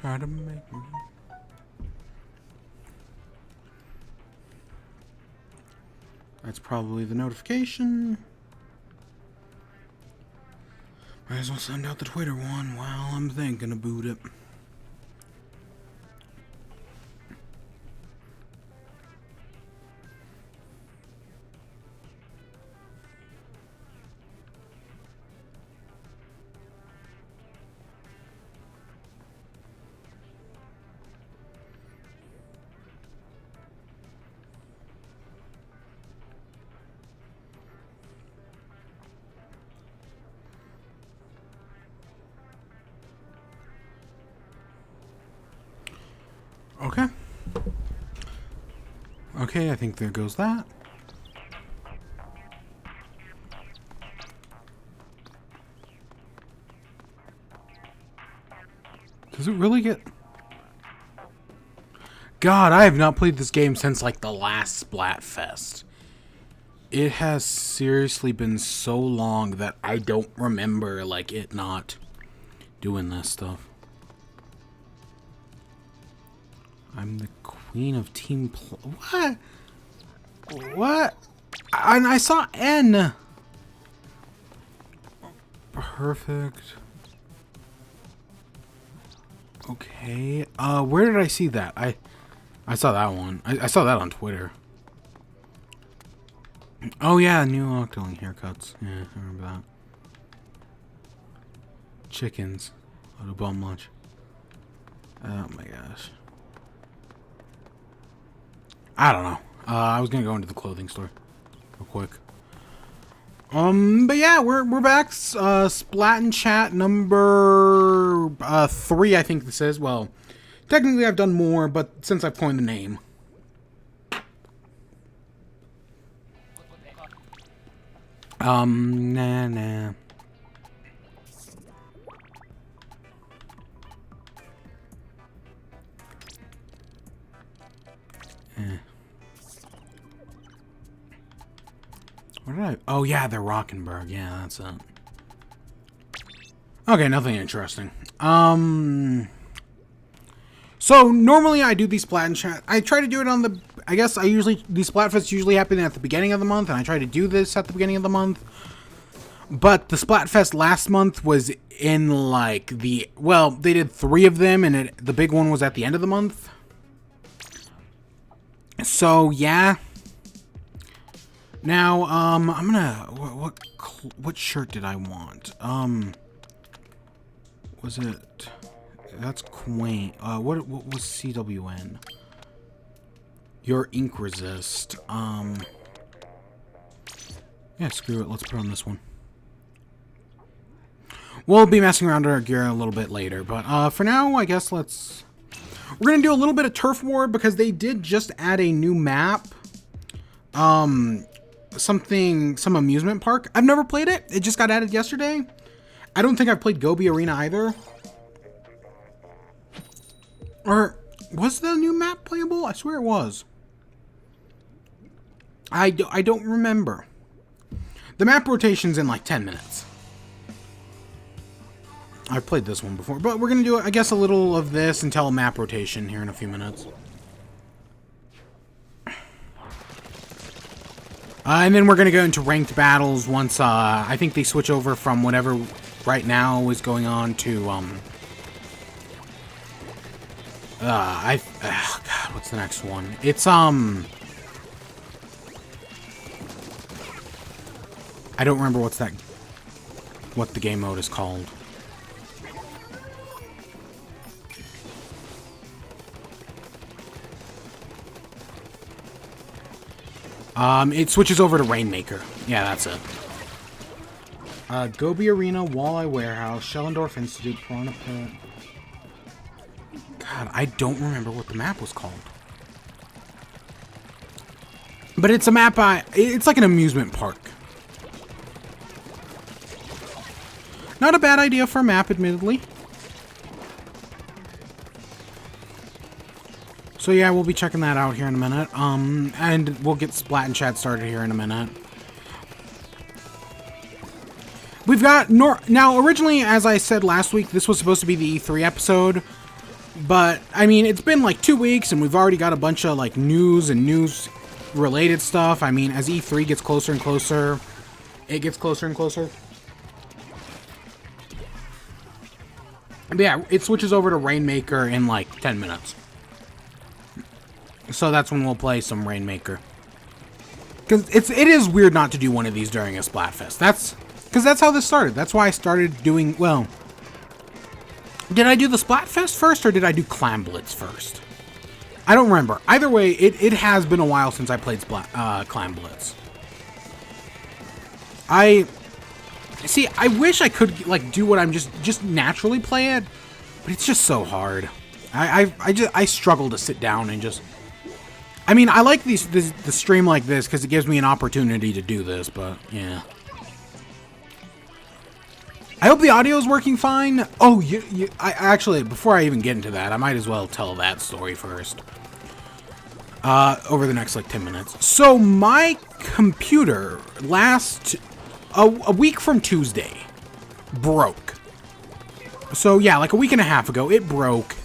Try to make me. That's probably the notification. Might as well send out the Twitter one while I'm thinking about it. Okay. Okay, I think there goes that. Does it really get... God, I have not played this game since, like, the last Splat Fest. It has seriously been so long that I don't remember, like, it not doing this stuff. I'm the queen of team what? What? And I saw N. Perfect. Okay. Where did I see that? I saw that one. I saw that on Twitter. Oh yeah, new Octoling haircuts. Yeah, I remember that. Chickens. What a bum lunch. Oh my gosh. I don't know. I was gonna go into the clothing store real quick. But yeah, we're back. Splat and chat number 3, I think this is. Well, technically I've done more, but since I've coined the name. Nah. What did I... Oh, yeah, they're Rockenberg. Yeah, that's it. Okay, nothing interesting. So, normally I do these Splat and chat. I try to do it on the... I guess these Splatfests usually happen at the beginning of the month, and I try to do this at the beginning of the month. But the Splatfest last month was in, like, the... Well, they did 3 of them, and the big one was at the end of the month. So, yeah... Now, I'm gonna... What shirt did I want? Was it... That's quaint. What was CWN? Your ink resist. Yeah, screw it. Let's put on this one. We'll be messing around our gear a little bit later, but for now, I guess let's... We're gonna do a little bit of Turf War because they did just add a new map. Some amusement park. I've never played it. It just got added yesterday. I don't think I've played Gobi Arena either. Or was the new map playable? I swear it was. I don't remember. The map rotation's in like 10 minutes. I've played this one before, but we're gonna do, I guess, a little of this until map rotation here in a few minutes. And then we're going to go into ranked battles once, I think they switch over from whatever right now is going on to, God, what's the next one? It's, I don't remember what the game mode is called. It switches over to Rainmaker. Yeah, that's it. Gobi Arena, Walleye Warehouse, Schellendorf Institute, Piranha Pit. God, I don't remember what the map was called. But it's a map it's like an amusement park. Not a bad idea for a map, admittedly. So yeah, we'll be checking that out here in a minute. And we'll get Splat and chat started here in a minute. We've got... Now, originally, as I said last week, this was supposed to be the E3 episode. But, I mean, it's been like 2 weeks, and we've already got a bunch of, like, news and news-related stuff. I mean, as E3 gets closer and closer, it gets closer and closer. But yeah, it switches over to Rainmaker in, like, 10 minutes. So that's when we'll play some Rainmaker. Because it is weird not to do one of these during a Splatfest. Because that's how this started. That's why I started doing, well... Did I do the Splatfest first, or did I do Clam Blitz first? I don't remember. Either way, it has been a while since I played Clam Blitz. I wish I could, like, do what I'm just naturally play it, but it's just so hard. I struggle to sit down and just... I mean, I like the stream like this because it gives me an opportunity to do this, but, yeah. I hope the audio is working fine. Oh, I actually, before I even get into that, I might as well tell that story first. Over the next, like, 10 minutes. So, my computer, a week from Tuesday, broke. So, yeah, like a week and a half ago, it broke.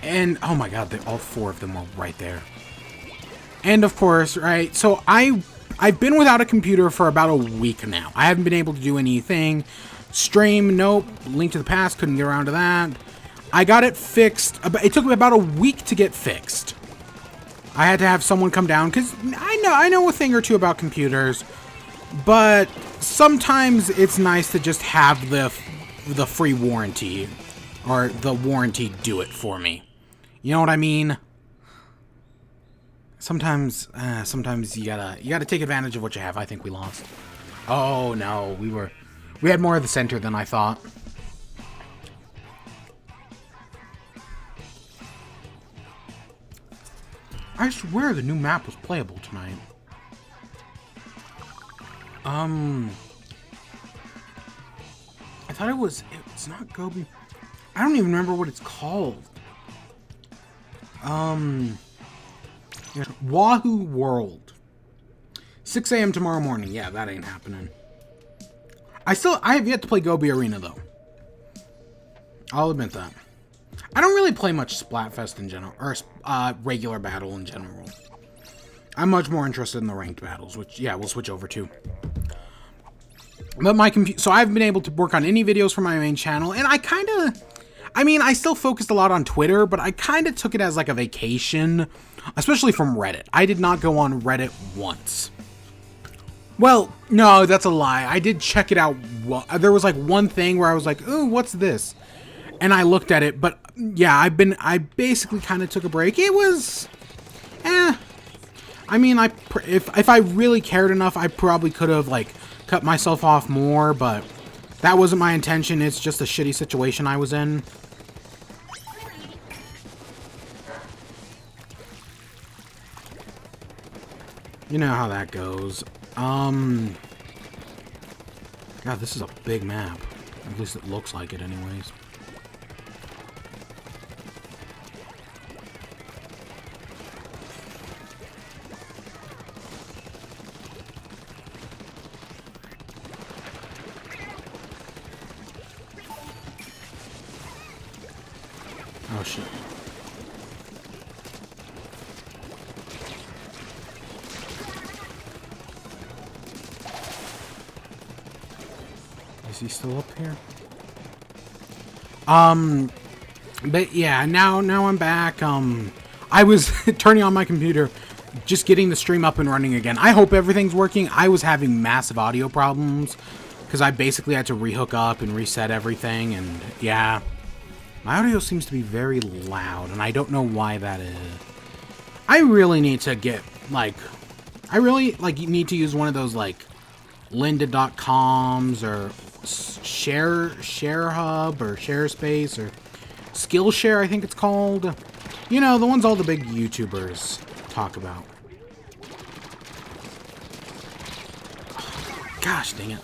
And, oh my god, all 4 of them were right there. And of course, right, so I've been without a computer for about a week now. I haven't been able to do anything. Stream, nope. Link to the Past, couldn't get around to that. I got it fixed. It took me about a week to get fixed. I had to have someone come down, because I know a thing or two about computers. But sometimes it's nice to just have the free warranty, or the warranty do it for me. You know what I mean? Sometimes you gotta take advantage of what you have. I think we lost. Oh no, we had more of the center than I thought. I swear the new map was playable tonight. I thought it's not Gobi. I don't even remember what it's called. Wahoo World. 6 a.m. tomorrow morning. Yeah, that ain't happening. I have yet to play Gobi Arena, though. I'll admit that. I don't really play much Splatfest in general, or regular battle in general. I'm much more interested in the ranked battles, which, yeah, we'll switch over to. But so I've been able to work on any videos for my main channel, and I still focused a lot on Twitter, but I kind of took it as like a vacation, especially from Reddit. I did not go on Reddit once. Well, no, that's a lie. I did check it out. There was like one thing where I was like, ooh, what's this? And I looked at it, but yeah, I basically kind of took a break. It was, I mean, if I really cared enough, I probably could have like cut myself off more, but that wasn't my intention. It's just a shitty situation I was in. You know how that goes. God, this is a big map. At least it looks like it anyways. Oh shit. Is he still up here? But yeah, now I'm back. I was turning on my computer, just getting the stream up and running again. I hope everything's working. I was having massive audio problems because I basically had to rehook up and reset everything, and yeah. My audio seems to be very loud, and I don't know why that is. I really need to get, like... I really, like, need to use one of those, like, lynda.coms, or ShareHub, or ShareSpace, or Skillshare, I think it's called. You know, the ones all the big YouTubers talk about. Gosh, dang it.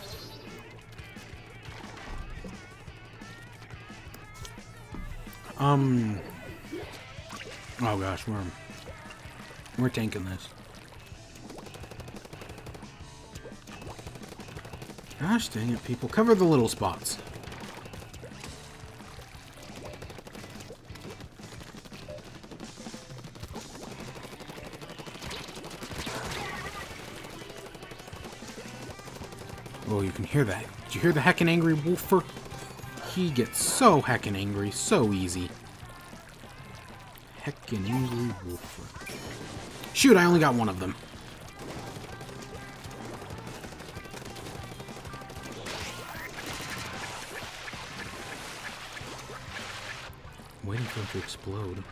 Oh gosh, we're tanking this. Gosh dang it, people. Cover the little spots. Oh, you can hear that. Did you hear the heckin' angry wolfer? He gets so heckin' angry so easy. Heckin' angry wolfer. Shoot, I only got one of them. I'm waiting for him to explode.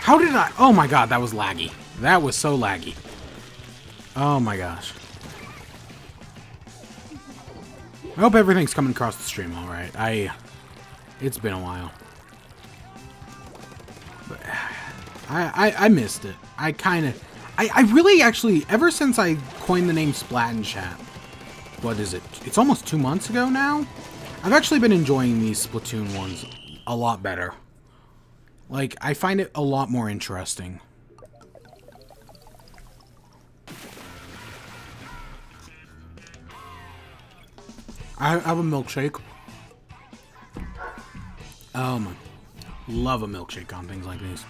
How did I? Oh my god, that was laggy. That was so laggy. Oh my gosh. I hope everything's coming across the stream all right. It's been a while. But I missed it. I really actually, ever since I coined the name Splat in chat, what is it? It's almost 2 months ago now? I've actually been enjoying these Splatoon ones a lot better. Like, I find it a lot more interesting. I have a milkshake. Love a milkshake on things like these.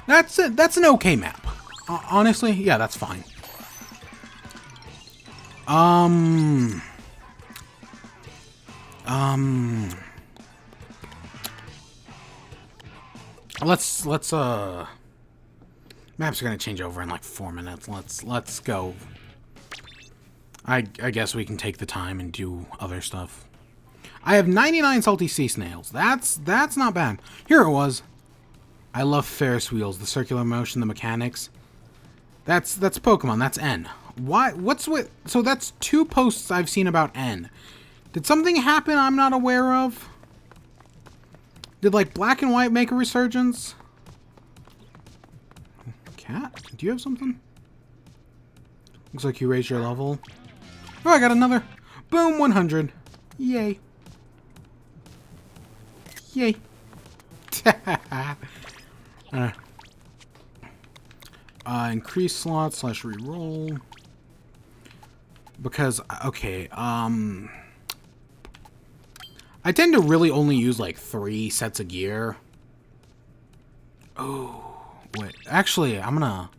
That's it. That's an okay map. Honestly, yeah, that's fine. Let's maps are gonna change over in like 4 minutes. Let's go. I guess we can take the time and do other stuff. I have 99 salty sea snails. That's not bad. Here it was. I love Ferris wheels, the circular motion, the mechanics. That's Pokemon. That's N. Why? What's with? So that's 2 posts I've seen about N. Did something happen I'm not aware of? Did like Black and White make a resurgence? Cat, do you have something? Looks like you raised your level. Oh, I got another. Boom, 100. Yay. Yay. Increase slot / reroll. Because, okay, I tend to really only use like 3 sets of gear. Oh, wait. Actually, I'm gonna...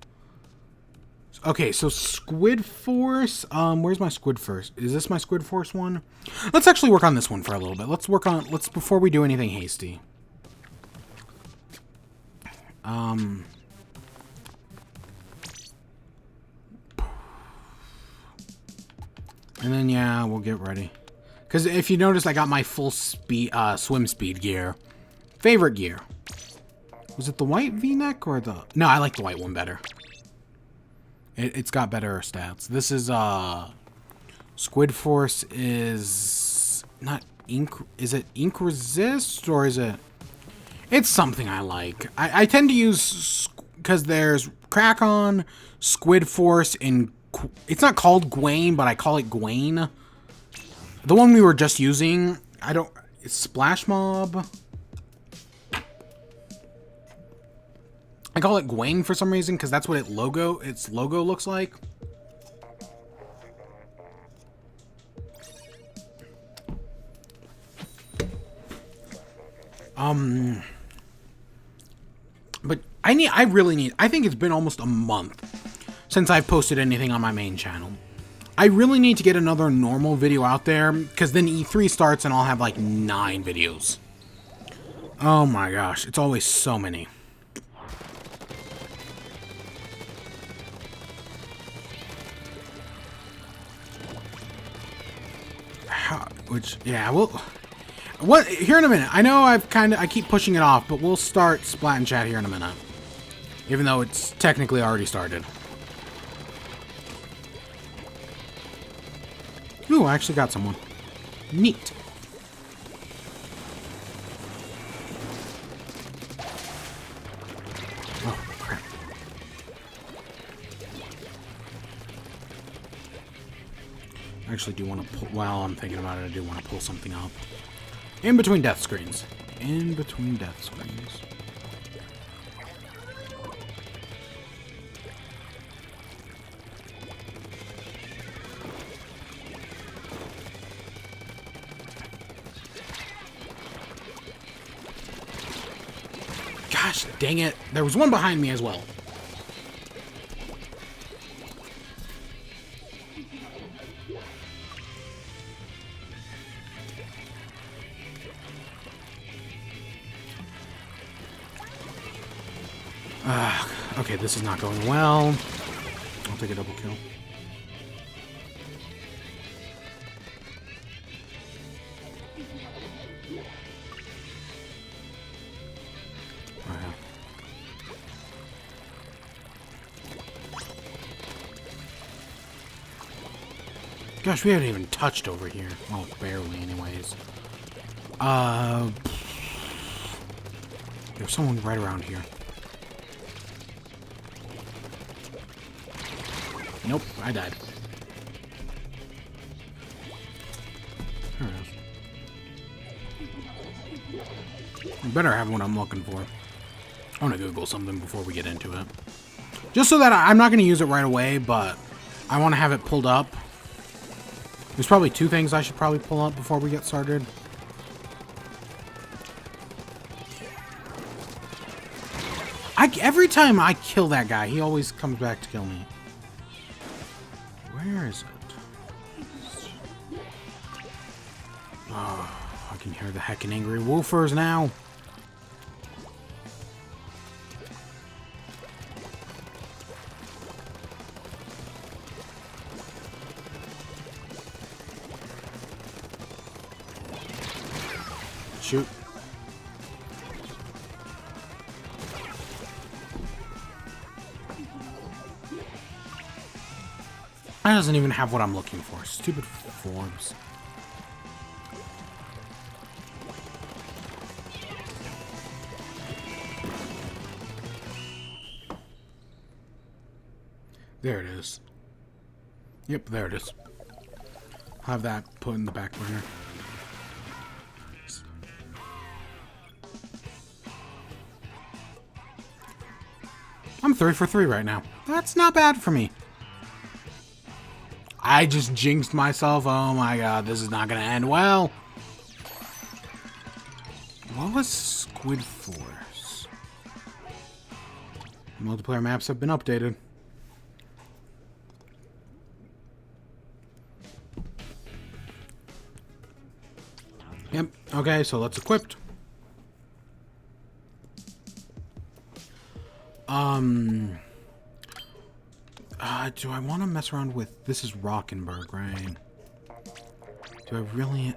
Okay, so Squid Force. Where's my Squid Force? Is this my Squid Force one? Let's actually work on this one for a little bit. Let's before we do anything hasty. And then yeah, we'll get ready. Because if you notice, I got my full speed, swim speed gear. Favorite gear. Was it the white V-neck or the? No, I like the white one better. It's got better stats. This is, Squid Force is not ink. Is it ink resist or is it? It's something I like. I tend to use, because there's Crack-On, Squid Force, and it's not called Gwaine, but I call it Gwaine. The one we were just using, it's Splash Mob. I call it Gwaine for some reason, because that's what its logo looks like. But I think it's been almost a month since I've posted anything on my main channel. I really need to get another normal video out there, because then E3 starts and I'll have like 9 videos. Oh my gosh, it's always so many. Yeah, what here in a minute. I know I keep pushing it off, but we'll start Splat and Chat here in a minute. Even though it's technically already started. Ooh, I actually got someone. Neat. Oh, crap. I actually do want to pull, while I'm thinking about it, I do want to pull something up. In between death screens. In between death screens. Gosh, dang it. There was one behind me as well. Okay, this is not going well. I'll take a double kill. Gosh, we haven't even touched over here. Well, barely anyways. There's someone right around here. Nope, I died. There it is. I better have what I'm looking for. I want to Google something before we get into it. Just so that I'm not going to use it right away, but I want to have it pulled up. There's probably two things I should probably pull up before we get started. Every time I kill that guy, he always comes back to kill me. Where is it? Oh, I can hear the heckin' angry woofers now. Shoot. That doesn't even have what I'm looking for. Stupid forms. There it is. Yep, there it is. Have that put in the back burner. I'm 3 for 3 right now. That's not bad for me. I just jinxed myself. Oh my god, this is not gonna end well. What was Squid Force? Multiplayer maps have been updated. Yep, okay, so let's equip. Do I want to mess around with... This is Rockenberg, right? Do I really...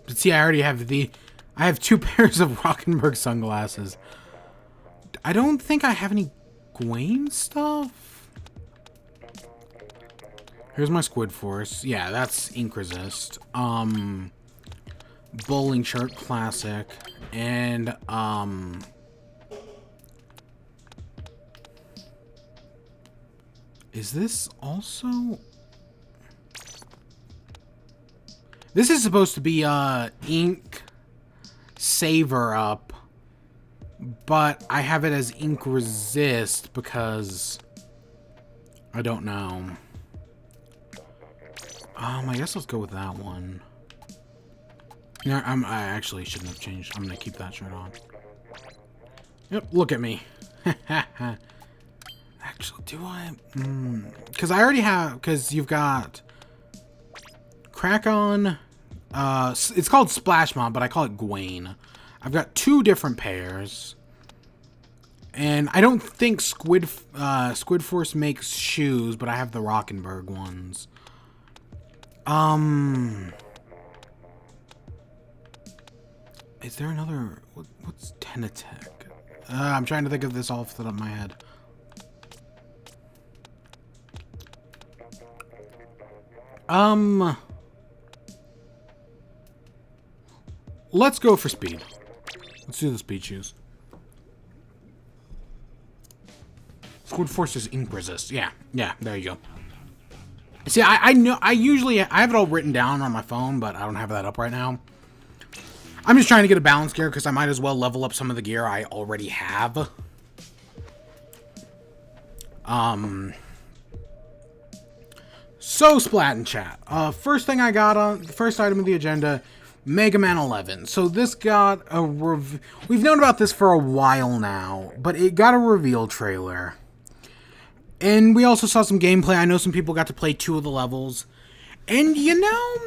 But see, I already have the... I have 2 pairs of Rockenberg sunglasses. I don't think I have any Gawain stuff. Here's my Squid Force. Yeah, that's Ink Resist. Bowling shirt, classic. And, is this also... This is supposed to be, Ink Saver Up. But I have it as Ink Resist because... I don't know. I guess let's go with that one. Yeah, I actually shouldn't have changed. I'm gonna keep that shirt on. Yep, look at me. Actually, do I? Because I already have... Because you've got... Crack On. It's called Splash Mob, but I call it Gawain. I've got 2 different pairs. And I don't think Squid Force makes shoes, but I have the Rockenberg ones. Is there another... What's Tenatech? I'm trying to think of this off the top of my head. Let's go for speed. Let's do the speed shoes. Squid Force is Ink Resist. Yeah, there you go. See, I know, I have it all written down on my phone, but I don't have that up right now. I'm just trying to get a balance gear because I might as well level up some of the gear I already have. So Splat and chat. First thing I got on, the first item of the agenda Mega Man 11. So this got a we've known about this for a while now, but it got a reveal trailer. And we also saw some gameplay. I know some people got to play 2 of the levels. And you know,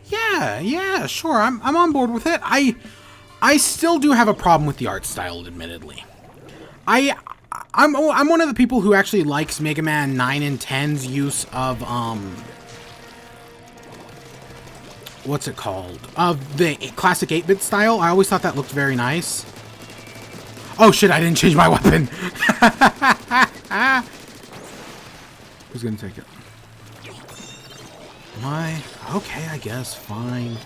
yeah, sure. I'm on board with it. I still do have a problem with the art style, admittedly. I'm one of the people who actually likes Mega Man 9 and 10's use of what's it called? Of the classic 8-bit style. I always thought that looked very nice. Oh shit, I didn't change my weapon. Who's gonna take it? Am I? Okay, I guess. Fine.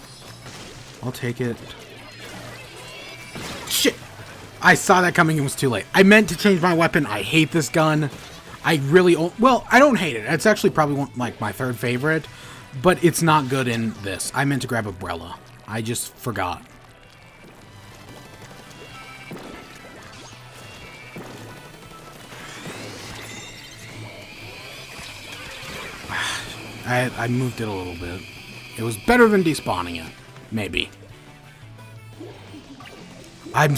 I'll take it. Shit! I saw that coming and was too late. I meant to change my weapon. I hate this gun. I really... Well, I don't hate it. It's actually probably like my 3rd favorite. But it's not good in this. I meant to grab Umbrella. I just forgot. I moved it a little bit. It was better than despawning it. Maybe. I'm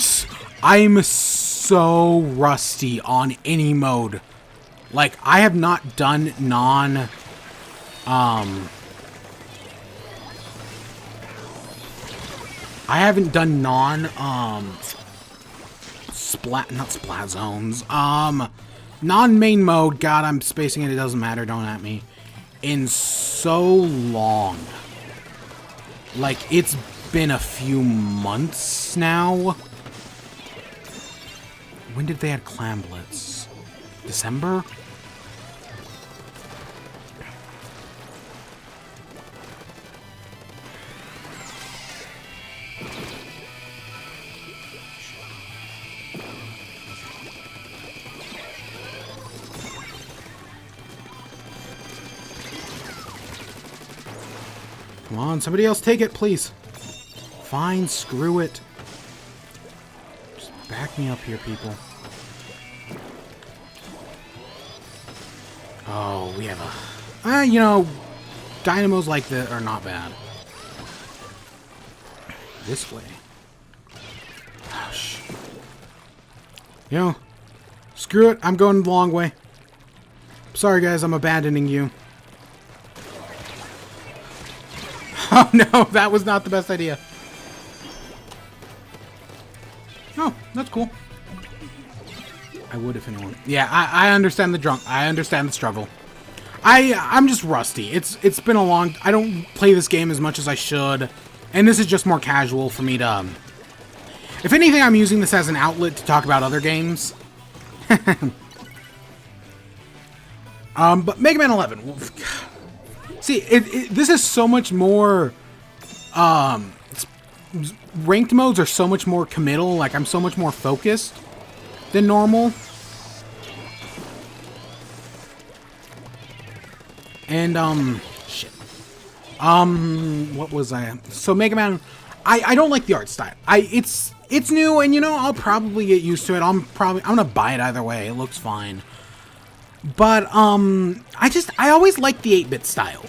so rusty on any mode. Like, I have not done I haven't done not splat zones. Non-main mode, God, I'm spacing it doesn't matter, don't at me. In so long. Like, it's been a few months now. When did they add Clam Blitz? December? Come on, somebody else take it, please. Fine, screw it. Just back me up here, people. Oh, we have a... you know, dynamos like that are not bad. This way. Gosh. You know, screw it, I'm going the long way. Sorry, guys, I'm abandoning you. Oh no, that was not the best idea. Oh, that's cool. I would if anyone... Yeah, I understand the drunk. I understand the struggle. I'm just rusty. It's been a long... I don't play this game as much as I should. And this is just more casual for me to... If anything, I'm using this as an outlet to talk about other games. But Mega Man 11... Well, see, this is so much more... ranked modes are so much more committal. Like, I'm so much more focused than normal. And, shit. What was I... So, Mega Man... I don't like the art style. It's new, and, you know, I'll probably get used to it. I'm gonna buy it either way. It looks fine. But, I always liked the 8-bit style.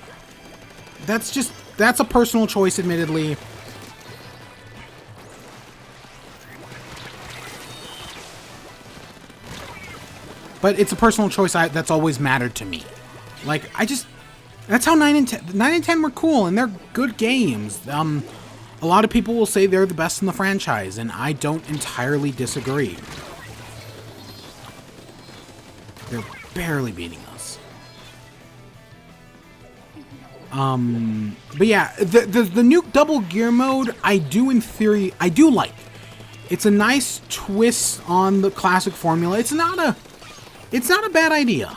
That's a personal choice, admittedly. But it's a personal choice that's always mattered to me. Like, that's how 9 and 10 were cool, and they're good games. A lot of people will say they're the best in the franchise, and I don't entirely disagree. They're barely beating us. But yeah, the new double gear mode, I do like. It's a nice twist on the classic formula. It's not a bad idea.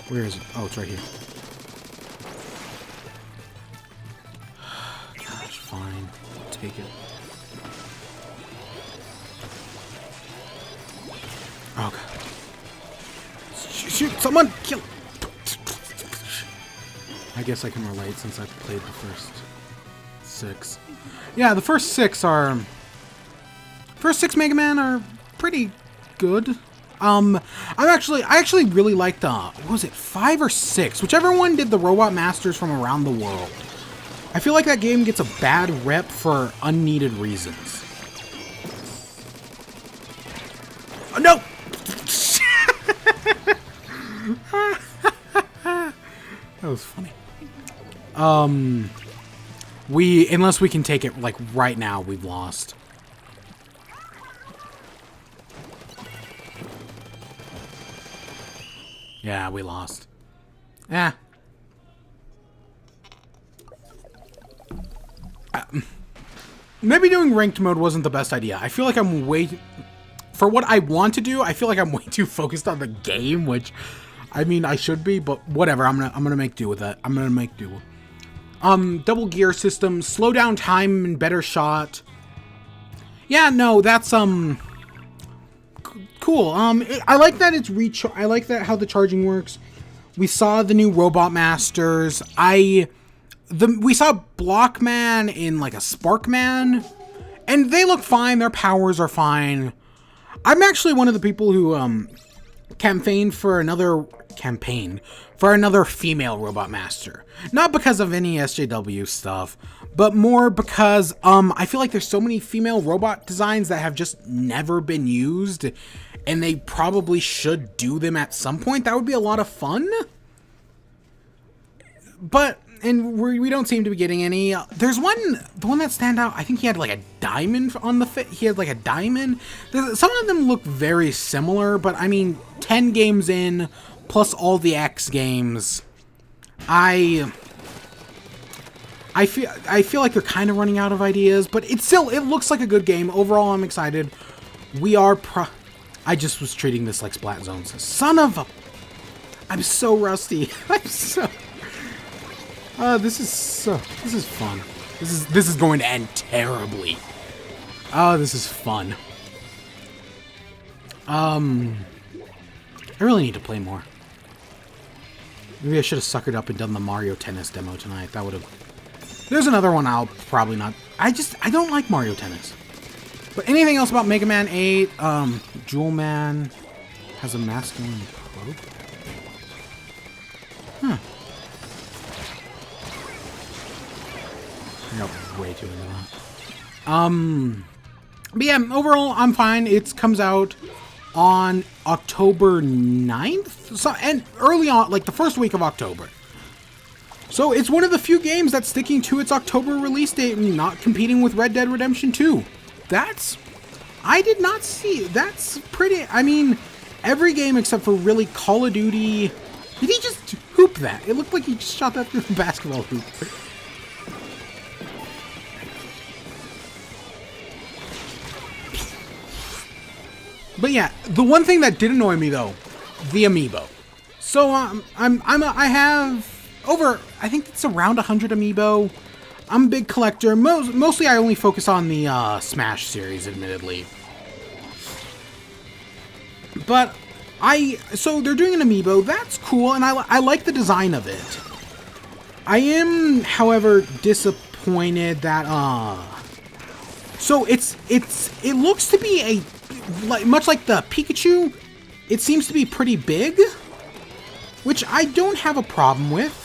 Where is it? Oh, it's right here. Gosh, fine. Take it. Okay. Shoot, someone kill. I guess I can relate since I've played the first 6. Yeah, the first 6 Mega Man are pretty good. I actually really liked what was it, 5 or 6? Whichever one did the Robot Masters from around the world. I feel like that game gets a bad rep for unneeded reasons. Oh, no! That was funny. Unless we can take it, like, right now, we've lost. Yeah, we lost. Eh. Maybe doing ranked mode wasn't the best idea. I feel like I'm way... For what I want to do, I feel like I'm way too focused on the game, which... I mean, I should be, but whatever. I'm gonna make do with that. I'm gonna make do. Double gear system, slow down time and better shot. Yeah, no, that's cool. I like that it's I like that how the charging works. We saw the new Robot Masters. We saw Blockman in like a Sparkman, and they look fine. Their powers are fine. I'm actually one of the people who campaigned for another female Robot Master. Not because of any SJW stuff, but more because I feel like there's so many female robot designs that have just never been used, and they probably should do them at some point. That would be a lot of fun. But, and we don't seem to be getting any. There's one, the one that stand out, I think he had like a diamond on the fit. He had like a diamond. Some of them look very similar, but I mean, 10 games in, plus all the X games, I feel like they're kind of running out of ideas, but it looks like a good game. Overall, I'm excited. I just was treating this like Splat Zones. Son of a... I'm so rusty. This is fun. This is going to end terribly. Oh, this is fun. I really need to play more. Maybe I should have suckered up and done the Mario Tennis demo tonight. That would have... There's another one I'll probably not... I don't like Mario Tennis. But anything else about Mega Man 8? Jewel Man has a masculine probe? Huh. I got way too into that. But yeah, overall, I'm fine. It comes out on October 9th? So, and early on, like the first week of October. So it's one of the few games that's sticking to its October release date and not competing with Red Dead Redemption 2. I did not see, that's pretty, I mean, every game except for really Call of Duty. Did he just hoop that? It looked like he just shot that through the basketball hoop. But yeah, the one thing that did annoy me though, the amiibo. So I have over, I think it's around 100 amiibo. I'm a big collector. Mostly I only focus on the Smash series, admittedly. But so they're doing an amiibo. That's cool, and I like the design of it. I am, however, disappointed that so it looks to be much like the Pikachu. It seems to be pretty big, which I don't have a problem with.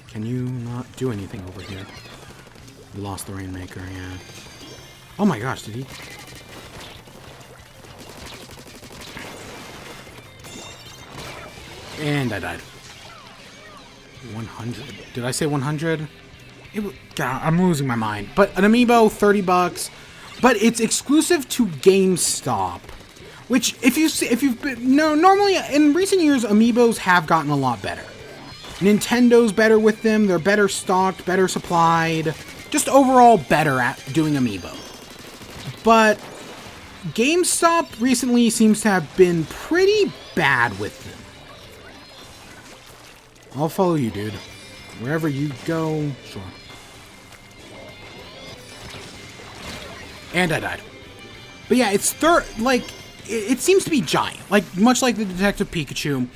Can you not do anything over here? We lost the Rainmaker, yeah. Oh my gosh, did he? And I died. 100. Did I say 100? God, I'm losing my mind. But an amiibo, $30. But it's exclusive to GameStop. Which, if you've been... No, normally, in recent years, amiibos have gotten a lot better. Nintendo's better with them. They're better stocked, better supplied. Just overall better at doing amiibo. But GameStop recently seems to have been pretty bad with them. I'll follow you, dude. Wherever you go, sure. And I died. But yeah, it's it seems to be giant. Like, much like the Detective Pikachu.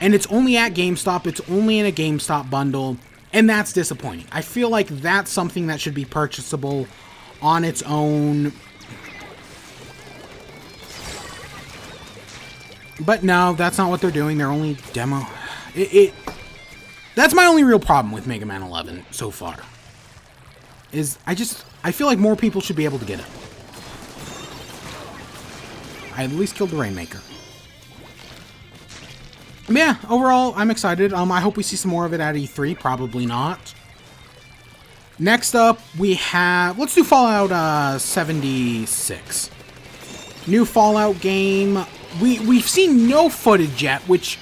And it's only at GameStop. It's only in a GameStop bundle. And that's disappointing. I feel like that's something that should be purchasable on its own. But no, that's not what they're doing. They're only demo. That's my only real problem with Mega Man 11 so far. I feel like more people should be able to get it. I at least killed the Rainmaker. Yeah, overall, I'm excited. I hope we see some more of it at E3. Probably not. Next up, we have... Let's do Fallout 76. New Fallout game. We've seen no footage yet, which...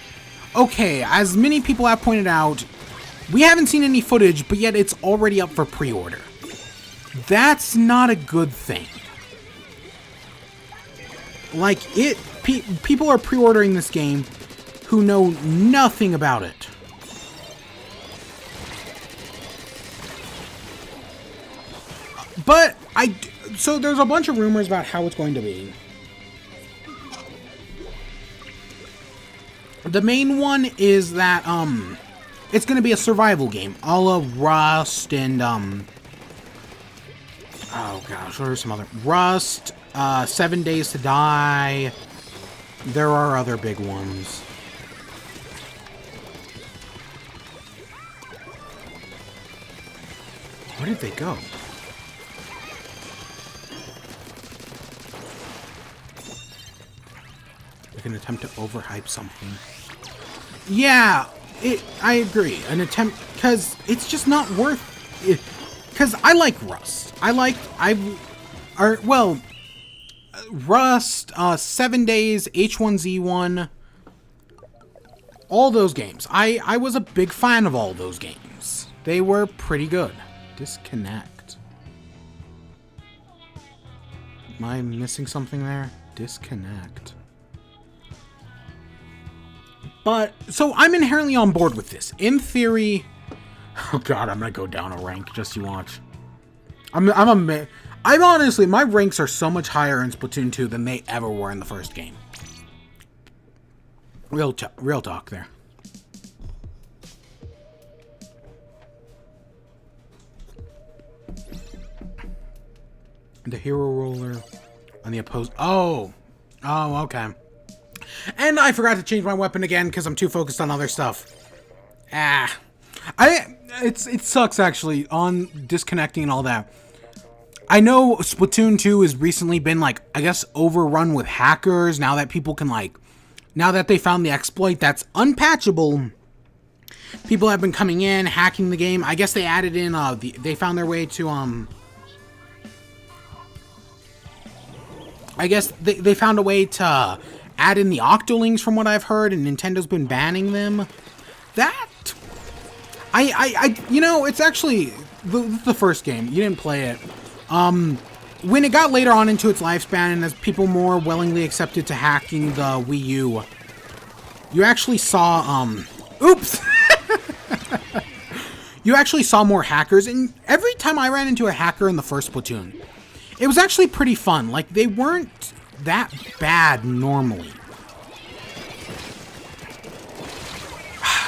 Okay, as many people have pointed out, we haven't seen any footage, but yet it's already up for pre-order. That's not a good thing. Like, people are pre-ordering this game who know nothing about it. But, so there's a bunch of rumors about how it's going to be. The main one is that, it's going to be a survival game, a la Rust and, oh gosh, what are some other... Rust, 7 Days to Die. There are other big ones. Where did they go? Like an attempt to overhype something. Yeah, I agree. An attempt, because it's just not worth it. Because I like Rust. Rust, 7 Days, H1Z1, all those games. I was a big fan of all those games. They were pretty good. Disconnect. Am I missing something there? Disconnect. But, so I'm inherently on board with this. In theory... Oh god, I'm gonna go down a rank, just you watch. I'm honestly, my ranks are so much higher in Splatoon 2 than they ever were in the first game. Real talk there. The hero roller on the opposed... Oh, okay. And I forgot to change my weapon again because I'm too focused on other stuff. It sucks actually on disconnecting and all that. I know Splatoon 2 has recently been like, I guess, overrun with hackers now that people can now that they found the exploit that's unpatchable. People have been coming in, hacking the game. I guess they added in, they found their way to, I guess they found a way to add in the Octolings from what I've heard, and Nintendo's been banning them. That, you know, it's actually the first game. You didn't play it. When it got later on into its lifespan, and as people more willingly accepted to hacking the Wii U, you actually saw, oops! You actually saw more hackers, and every time I ran into a hacker in the first Splatoon, it was actually pretty fun. Like, they weren't that bad normally.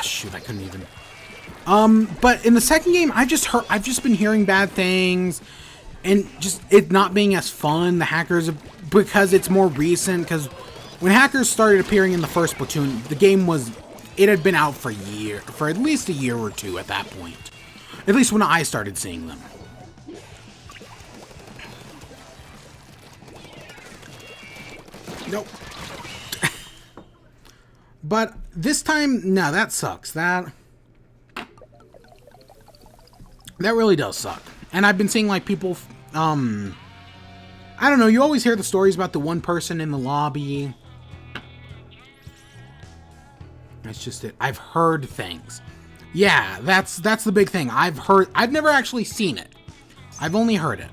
Shoot, I couldn't even. But in the second game, I've just been hearing bad things, and just it not being as fun. The hackers, because it's more recent. Because when hackers started appearing in the first Splatoon, the game it had been out for at least a year or two at that point. At least when I started seeing them. Nope. But this time, no, that sucks. That really does suck. And I've been seeing, like, people, I don't know, you always hear the stories about the one person in the lobby. That's just it. I've heard things. Yeah, that's the big thing. I've never actually seen it. I've only heard it.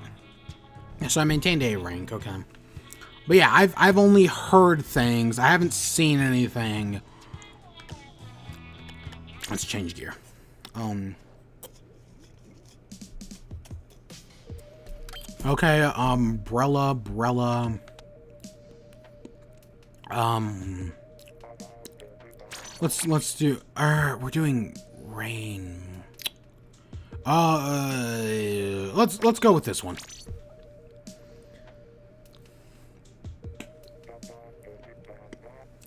So I maintained A rank, okay. But yeah, I've only heard things. I haven't seen anything. Let's change gear. Okay, Brella. Let's do, we're doing rain. Let's go with this one.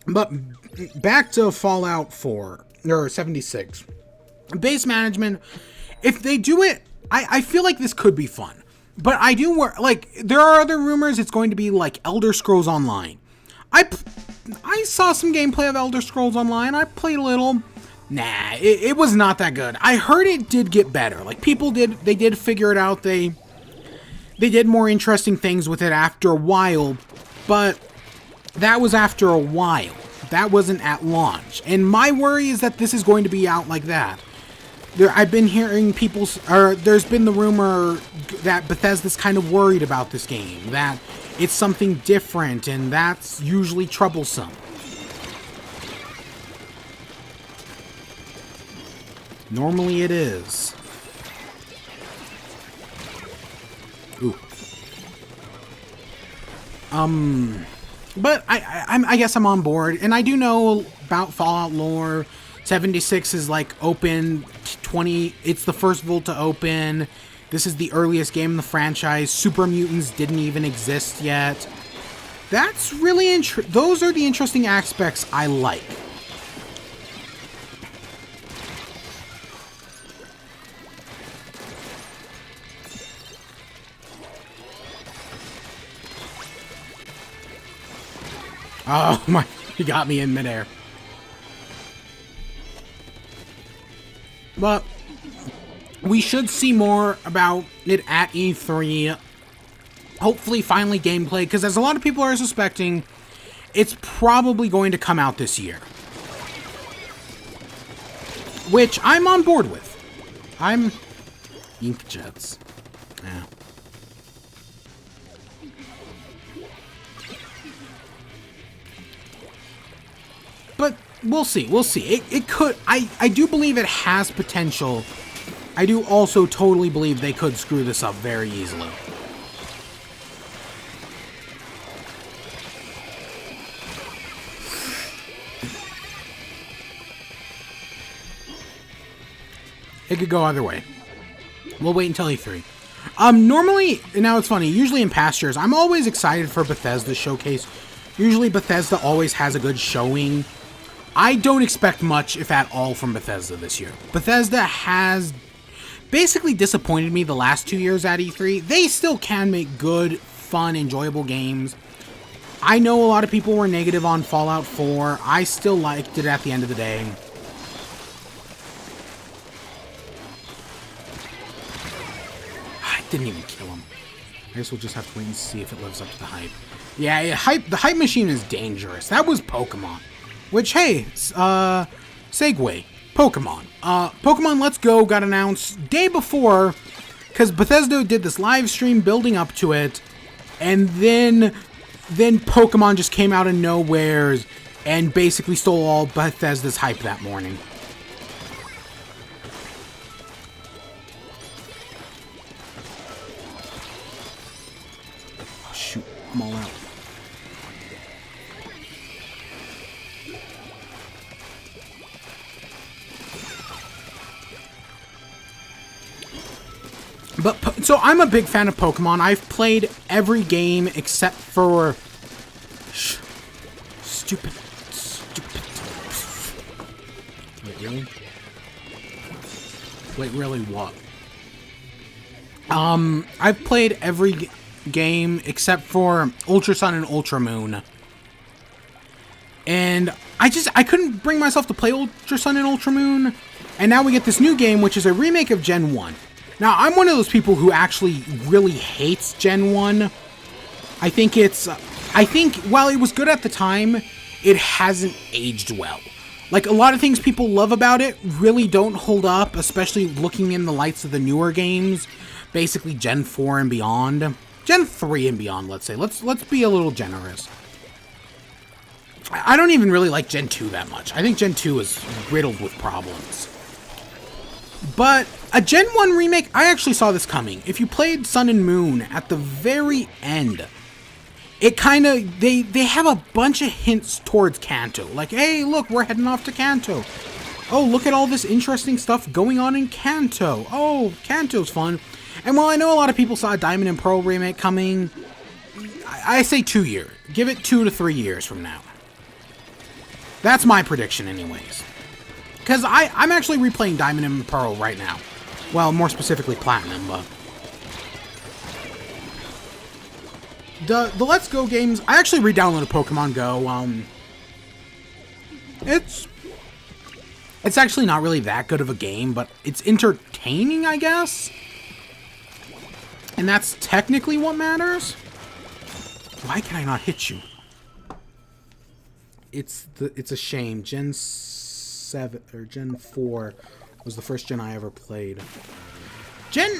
But back to Fallout 4 or 76. Base management, if they do it, I feel like this could be fun. But I do like there are other rumors it's going to be like Elder Scrolls Online. I saw some gameplay of Elder Scrolls Online. I played a little. Nah, it was not that good. I heard it did get better. Like they did figure it out. They did more interesting things with it after a while, but that was after a while. That wasn't at launch. And my worry is that this is going to be out like that. I've been hearing there's been the rumor that Bethesda's kind of worried about this game, that it's something different, and that's usually troublesome. Normally it is. Ooh. But I guess I'm on board, and I do know about Fallout lore. 76 is like open 20. It's the first Vault to open. This is the earliest game in the franchise. Super mutants didn't even exist yet. That's really those are the interesting aspects I like. Oh my, he got me in midair. But we should see more about it at E3. Hopefully finally gameplay, because as a lot of people are suspecting, it's probably going to come out this year. Which I'm on board with. I'm inkjets. Yeah. But we'll see. We'll see. It could. I do believe it has potential. I do also totally believe they could screw this up very easily. It could go either way. We'll wait until E3. Normally, now it's funny, usually in past years, I'm always excited for Bethesda's showcase. Usually Bethesda always has a good showing. I don't expect much, if at all, from Bethesda this year. Bethesda has basically disappointed me the last 2 years at E3. They still can make good, fun, enjoyable games. I know a lot of people were negative on Fallout 4. I still liked it at the end of the day. I didn't even kill him. I guess we'll just have to wait and see if it lives up to the hype. Yeah, the hype machine is dangerous. That was Pokemon. Which, hey, segue. Pokemon. Pokemon Let's Go got announced day before, because Bethesda did this live stream building up to it, and then Pokemon just came out of nowhere and basically stole all Bethesda's hype that morning. Oh, shoot, I'm all out. But, so I'm a big fan of Pokemon. I've played every game except for... Stupid. Wait, really? Wait, really what? I've played every game except for Ultra Sun and Ultra Moon. And I couldn't bring myself to play Ultra Sun and Ultra Moon. And now we get this new game, which is a remake of Gen 1. Now, I'm one of those people who actually really hates Gen 1. I think while it was good at the time, it hasn't aged well. Like, a lot of things people love about it really don't hold up, especially looking in the lights of the newer games. Basically, Gen 4 and beyond. Gen 3 and beyond, let's say. Let's be a little generous. I don't even really like Gen 2 that much. I think Gen 2 is riddled with problems. But a Gen 1 remake, I actually saw this coming. If you played Sun and Moon at the very end, it kind of, they have a bunch of hints towards Kanto. Like, hey, look, we're heading off to Kanto. Oh, look at all this interesting stuff going on in Kanto. Oh, Kanto's fun. And while I know a lot of people saw a Diamond and Pearl remake coming, I say 2 years. Give it 2 to 3 years from now. That's my prediction anyways. Because I'm actually replaying Diamond and Pearl right now. Well, more specifically Platinum, but... The Let's Go games... I actually re-downloaded Pokemon Go. It's actually not really that good of a game, but it's entertaining, I guess? And that's technically what matters? Why can I not hit you? It's a shame. Gen 7 or Gen 4 was the first gen I ever played. Gen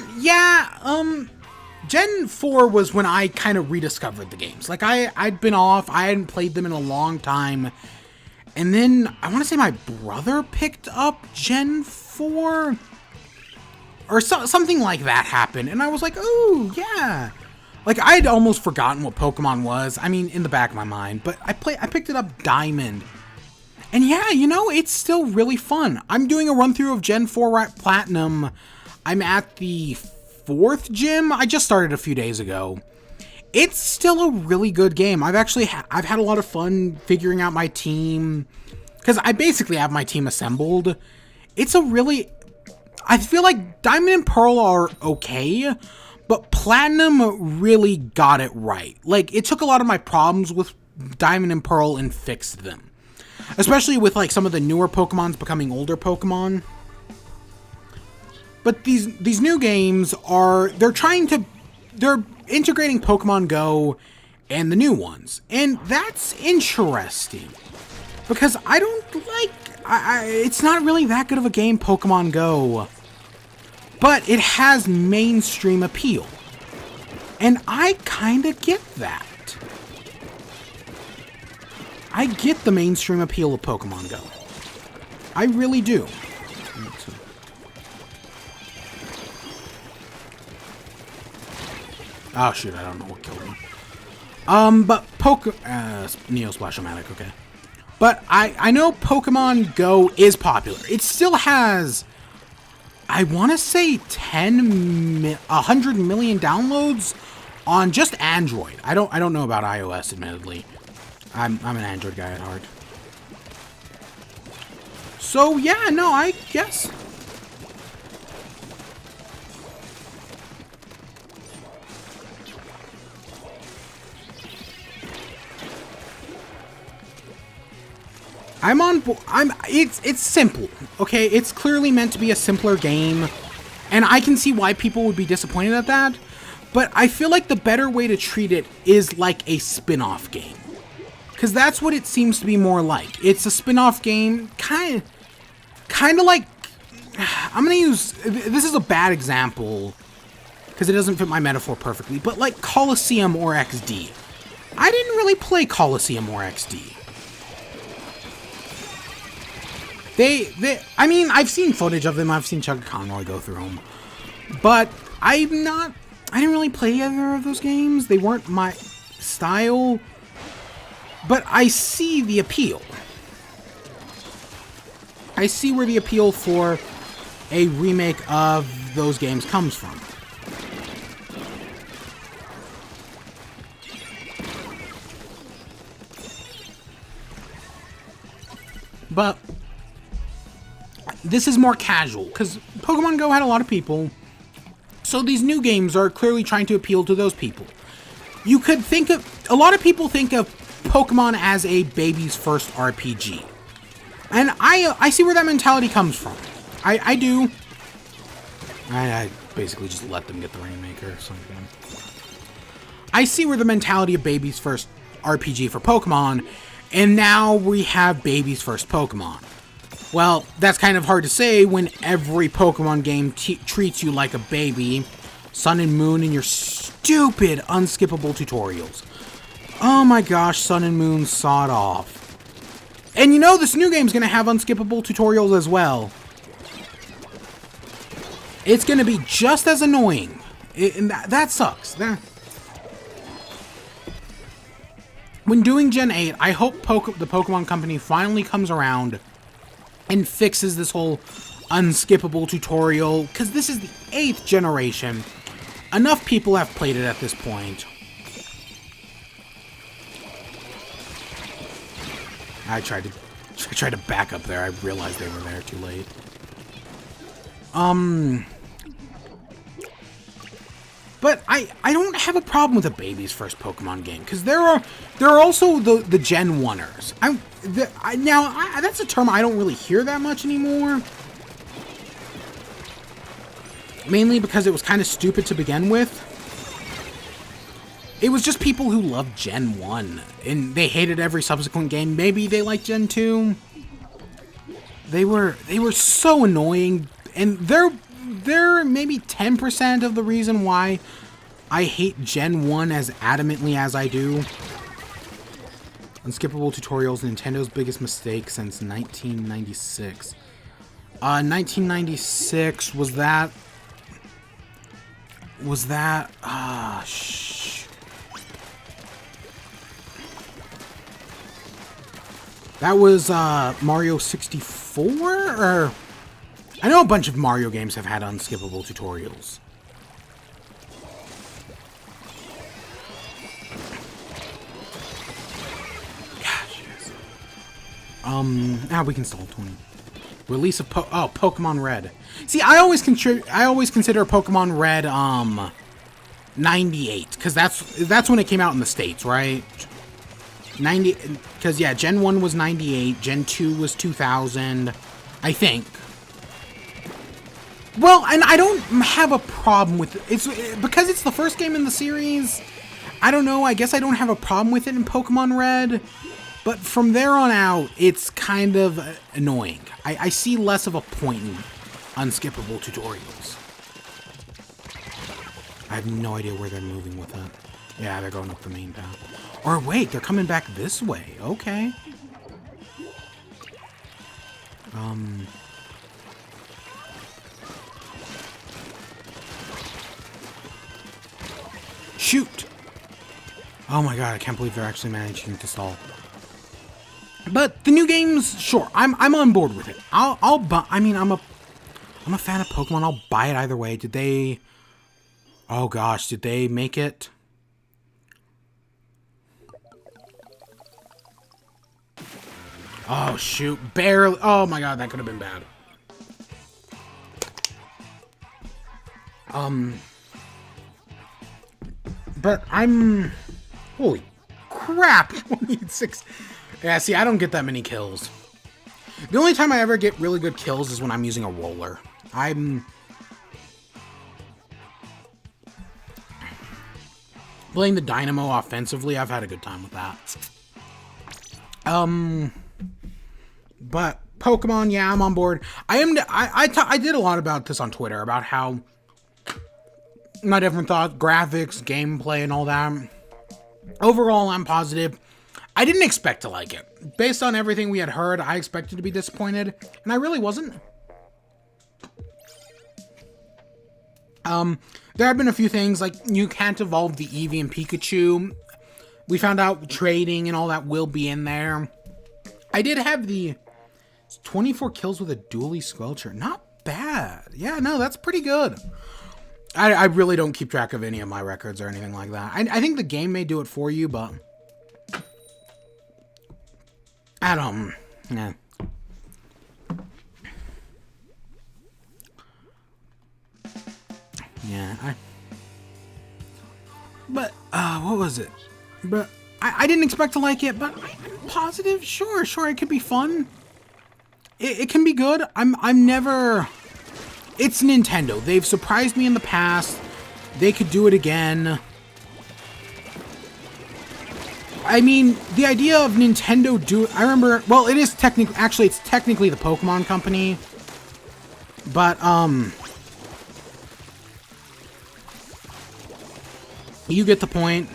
4 was when I kind of rediscovered the games. Like I'd been off, I hadn't played them in a long time. And then I want to say my brother picked up Gen 4 or something like that happened, and I was like, "Oh, yeah." Like I'd almost forgotten what Pokemon was. I mean, in the back of my mind, but I picked it up Diamond. And yeah, you know, it's still really fun. I'm doing a run through of Gen 4 Platinum. I'm at the 4th gym. I just started a few days ago. It's still a really good game. I've had a lot of fun figuring out my team, because I basically have my team assembled. I feel like Diamond and Pearl are okay, but Platinum really got it right. Like, it took a lot of my problems with Diamond and Pearl and fixed them. Especially with, like, some of the newer Pokemons becoming older Pokemon. But these new games they're integrating Pokemon Go and the new ones. And that's interesting. Because I don't like... it's not really that good of a game, Pokemon Go. But it has mainstream appeal. And I kind of get that. I get the mainstream appeal of Pokemon Go. I really do. Oh shoot, I don't know what killed me. But Neo Splash-O-Matic, okay. But I know Pokemon Go is popular. It still has, I want to say 100 million downloads on just Android. I don't know about iOS, admittedly. I'm an Android guy at heart. So yeah, no, I guess. I'm on board. It's simple, okay? It's clearly meant to be a simpler game, and I can see why people would be disappointed at that, but I feel like the better way to treat it is like a spin-off game. Because that's what it seems to be more like. It's a spin-off game, kind of like... I'm going to use... This is a bad example, because it doesn't fit my metaphor perfectly, but like Colosseum or XD. I didn't really play Colosseum or XD. I mean, I've seen footage of them. I've seen Chuck Conroy go through them. But I didn't really play either of those games. They weren't my style. But I see the appeal. I see where the appeal for a remake of those games comes from. But this is more casual, because Pokemon Go had a lot of people, so these new games are clearly trying to appeal to those people. You could think of... A lot of people think of Pokemon as a baby's first RPG. And I see where that mentality comes from. I do. I basically just let them get the Rainmaker or something. I see where the mentality of baby's first RPG for Pokemon, and now we have baby's first Pokemon. Well, that's kind of hard to say when every Pokemon game treats you like a baby. Sun and Moon and your stupid unskippable tutorials. Oh my gosh, Sun and Moon sawed off. And you know this new game's gonna have unskippable tutorials as well. It's gonna be just as annoying. And that sucks. When doing Gen 8, I hope the Pokemon Company finally comes around and fixes this whole unskippable tutorial, because this is the 8th generation. Enough people have played it at this point. I tried I tried to back up there. I realized they were there too late. But I don't have a problem with a baby's first Pokemon game, because there are also the Gen 1ers. That's a term I don't really hear that much anymore. Mainly because it was kind of stupid to begin with. It was just people who loved Gen 1, and they hated every subsequent game. Maybe they liked Gen 2. They were so annoying, and they're maybe 10% of the reason why I hate Gen 1 as adamantly as I do. Unskippable tutorials, Nintendo's biggest mistake since 1996. 1996, was that... That was, Mario 64, or... I know a bunch of Mario games have had unskippable tutorials. Gosh, yes. Now we can stall 20. Release of Pokemon Red. See, I always consider Pokemon Red, 98, because that's when it came out in the States, right? 90, because yeah, Gen 1 was 98, Gen 2 was 2000, I think. Well, and I don't have a problem with it. It's because it's the first game in the series. I don't know, I guess I don't have a problem with it in Pokemon Red. But from there on out, it's kind of annoying. I see less of a point in unskippable tutorials. I have no idea where they're moving with it. Yeah, they're going up the main path. Or wait, they're coming back this way. Okay. Shoot! Oh my god, I can't believe they're actually managing to stall. But the new games, sure, I'm on board with it. I'll buy. I mean, I'm a fan of Pokemon. I'll buy it either way. Did they? Oh gosh, did they make it? Oh shoot, barely. Oh my god, that could have been bad. But I'm... Holy crap! 26. Yeah, see, I don't get that many kills. The only time I ever get really good kills is when I'm using a roller. Playing the Dynamo offensively, I've had a good time with that. But Pokemon, yeah, I'm on board. I did a lot about this on Twitter, about how my different thoughts, graphics, gameplay, and all that. Overall, I'm positive. I didn't expect to like it. Based on everything we had heard, I expected to be disappointed, and I really wasn't. There have been a few things, like you can't evolve the Eevee and Pikachu. We found out trading and all that will be in there. I did have the 24 kills with a dually Squelcher. Not bad. Yeah, no, that's pretty good. I really don't keep track of any of my records or anything like that. I think the game may do it for you, but I don't. Yeah. Yeah. But what was it? But I didn't expect to like it, but I'm positive. Sure, it could be fun. It can be good. I'm never. It's Nintendo. They've surprised me in the past. They could do it again. I mean, the idea of Nintendo I remember, well, it is technically, actually, it's technically the Pokemon Company. But, you get the point.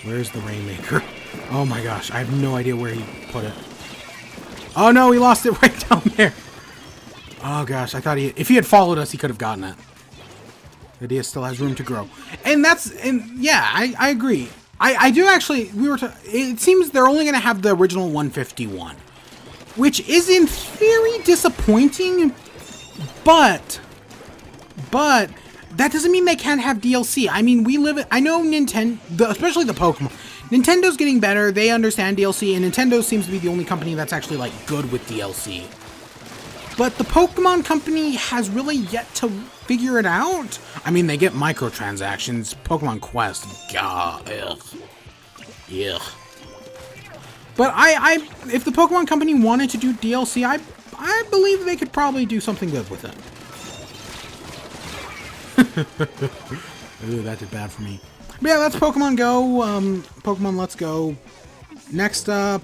Where's the Rainmaker? Oh my gosh, I have no idea where he put it. Oh no, he lost it right down there. Oh gosh, I thought if he had followed us, he could have gotten it. The idea still has room to grow. And yeah, I agree. I do actually, it seems they're only going to have the original 151. Which is in theory disappointing, but that doesn't mean they can't have DLC. I mean, I know Nintendo, especially the Pokemon. Nintendo's getting better. They understand DLC, and Nintendo seems to be the only company that's actually, like, good with DLC. But the Pokemon company has really yet to figure it out. I mean, they get microtransactions. Pokemon Quest. God. Ugh. Ugh. But if the Pokemon company wanted to do DLC, I believe they could probably do something good with it. Ooh, that did bad for me. But yeah, that's Pokemon Go. Pokemon Let's Go. Next up,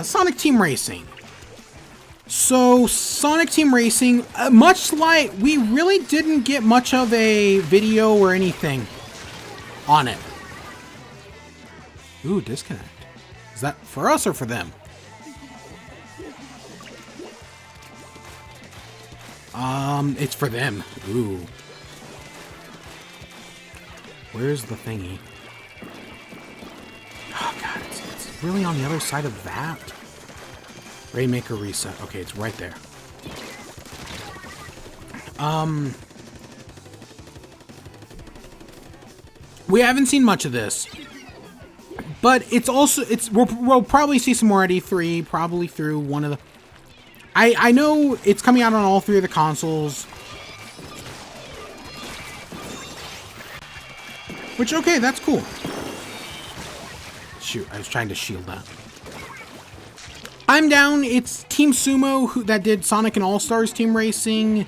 Sonic Team Racing. So, Sonic Team Racing, much like, we really didn't get much of a video or anything on it. Ooh, disconnect. Is that for us or for them? It's for them. Ooh. Where's the thingy? Oh, God, it's really on the other side of that. Rainmaker reset. Okay, it's right there. We haven't seen much of this. But it's also, we'll probably see some more at E3, probably through one of the... I know it's coming out on all three of the consoles. Which, okay, that's cool. Shoot, I was trying to shield that. I'm down. It's Team Sumo that did Sonic and All-Stars Team Racing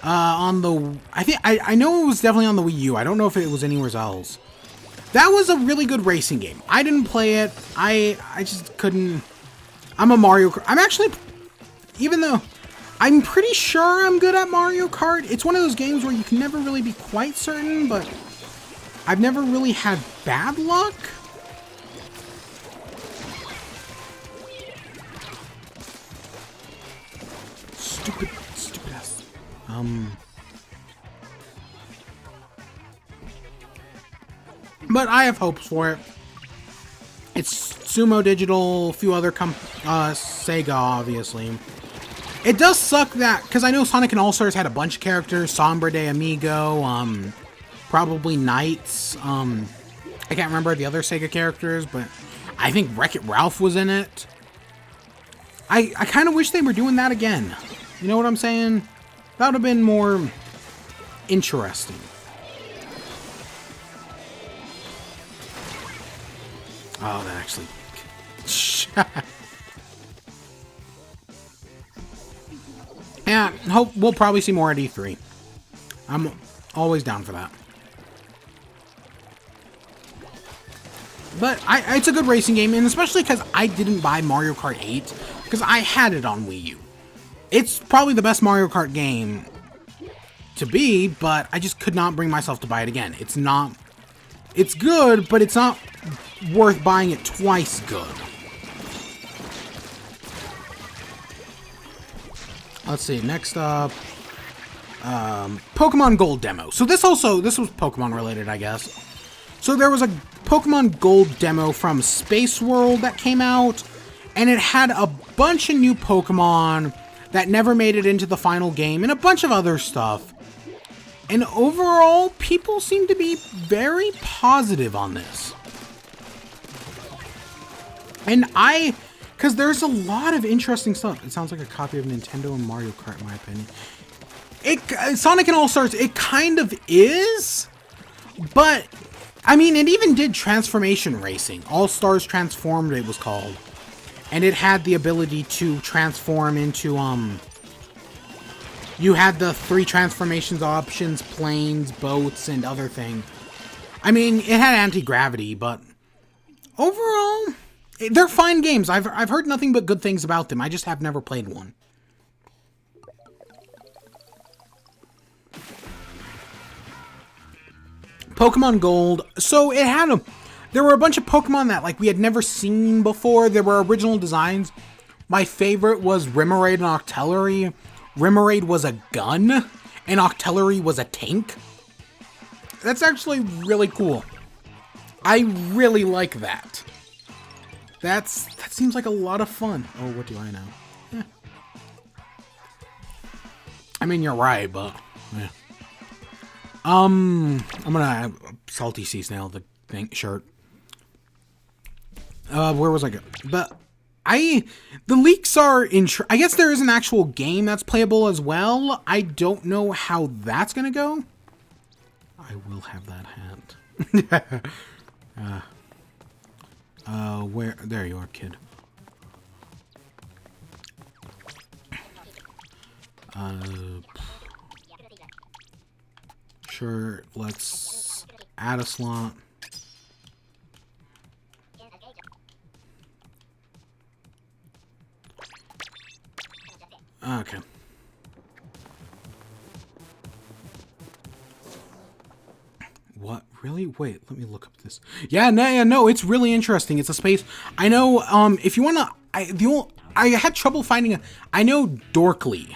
on the... I know it was definitely on the Wii U. I don't know if it was anywhere else. That was a really good racing game. I didn't play it. I just couldn't... I'm a Mario... I'm actually... Even though I'm pretty sure I'm good at Mario Kart, it's one of those games where you can never really be quite certain, but I've never really had bad luck. Stupid ass. But I have hopes for it. It's Sumo Digital, a few other Sega, obviously. It does suck that, because I know Sonic and All-Stars had a bunch of characters, Sombra de Amigo, probably Knights, I can't remember the other Sega characters, but I think Wreck-It Ralph was in it. I kind of wish they were doing that again. You know what I'm saying? That would have been more interesting. Oh, that actually... Yeah, hope we'll probably see more at E3. I'm always down for that. But it's a good racing game, and especially because I didn't buy Mario Kart 8, because I had it on Wii U. It's probably the best Mario Kart game to be, but I just could not bring myself to buy it again. It's not... It's good, but it's not worth buying it twice good. Let's see, next up, Pokemon Gold demo. So this was Pokemon related, I guess. So there was a Pokemon Gold demo from Space World that came out, and it had a bunch of new Pokemon that never made it into the final game, and a bunch of other stuff. And overall, people seem to be very positive on this. And because there's a lot of interesting stuff. It sounds like a copy of Nintendo and Mario Kart, in my opinion. Sonic and All-Stars, it kind of is. But, I mean, it even did Transformation Racing. All-Stars Transformed, it was called. And it had the ability to transform into, you had the 3 transformations options, planes, boats, and other things. I mean, it had anti-gravity, but overall... They're fine games. I've heard nothing but good things about them. I just have never played one. Pokemon Gold. So it had there were a bunch of Pokemon that like we had never seen before. There were original designs. My favorite was Remoraid and Octillery. Remoraid was a gun, and Octillery was a tank. That's actually really cool. I really like that. That seems like a lot of fun. Oh, what do I know? Eh. I mean, you're right, but... Yeah. I'm gonna have Salty Sea Snail, the thing, shirt. Where was I going? But the leaks are I guess there is an actual game that's playable as well. I don't know how that's gonna go. I will have that hat. Where? There you are, kid. Sure, let's add a slot. Okay. What? Really? Wait, let me look up this. Yeah, no, it's really interesting. It's a space. I know, if you wanna, I had trouble finding I know Dorkly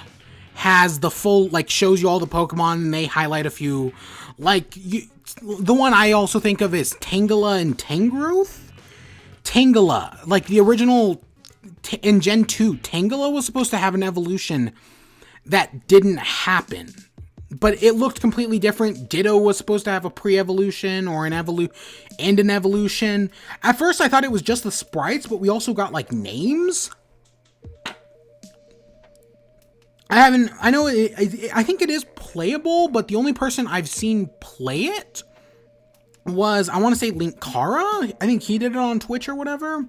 has the full, like, shows you all the Pokemon, and they highlight a few, like, the one I also think of is Tangela and Tangrowth? Tangela, like, the original, in Gen 2, Tangela was supposed to have an evolution that didn't happen. But it looked completely different. Ditto was supposed to have a pre-evolution or an evolution. At first, I thought it was just the sprites, but we also got, like, names. I think it is playable, but the only person I've seen play it was, I want to say, Linkara. I think he did it on Twitch or whatever.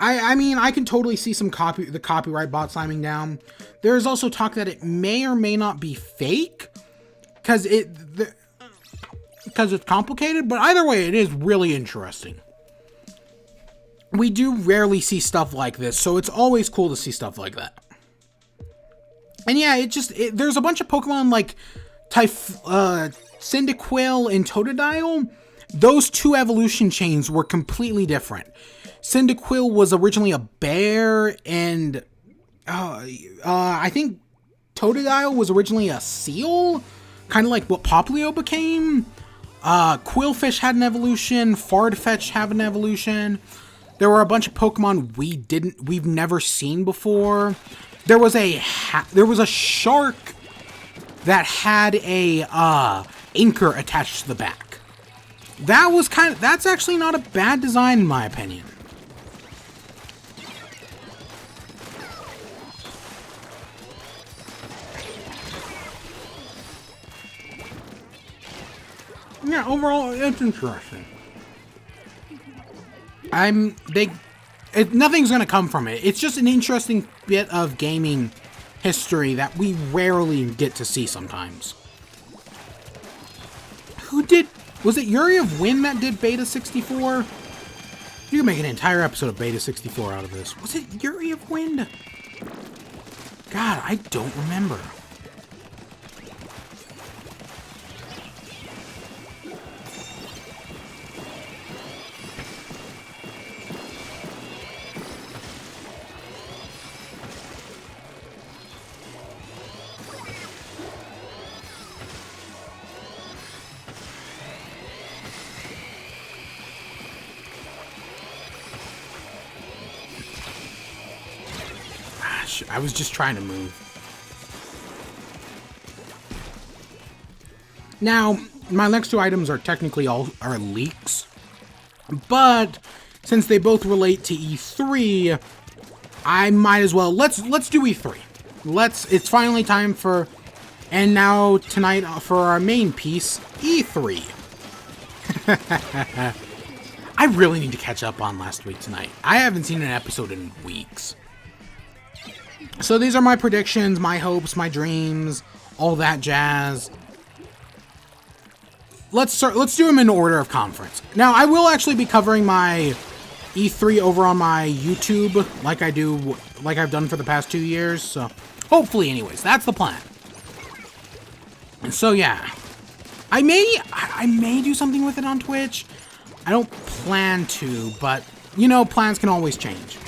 I mean, I can totally see the copyright bot slamming down. There is also talk that it may or may not be fake, because it's complicated, but either way, it is really interesting. We do rarely see stuff like this, so it's always cool to see stuff like that. And yeah, there's a bunch of Pokemon like Cyndaquil and Totodile. Those two evolution chains were completely different. Cyndaquil was originally a bear, and I think Totodile was originally a seal, kind of like what Popplio became. Quillfish had an evolution. Farfetch'd had an evolution. There were a bunch of Pokemon we've never seen before. There was a shark that had a anchor attached to the back. That's actually not a bad design in my opinion. Yeah, overall, it's interesting. Nothing's gonna come from it. It's just an interesting bit of gaming history that we rarely get to see sometimes. Was it Yuri of Wind that did Beta 64? You can make an entire episode of Beta 64 out of this. Was it Yuri of Wind? God, I don't remember. I was just trying to move. Now, my next two items are technically are leaks, but since they both relate to E3, I might as well let's do E3. It's finally time for, and now tonight for our main piece, E3. I really need to catch up on last week tonight. I haven't seen an episode in weeks. So these are my predictions, my hopes, my dreams, all that jazz. Let's do them in order of conference. Now, I will actually be covering my E3 over on my YouTube, like I've done for the past 2 years. So, hopefully, anyways, that's the plan. And so, yeah, I may do something with it on Twitch. I don't plan to, but you know, plans can always change.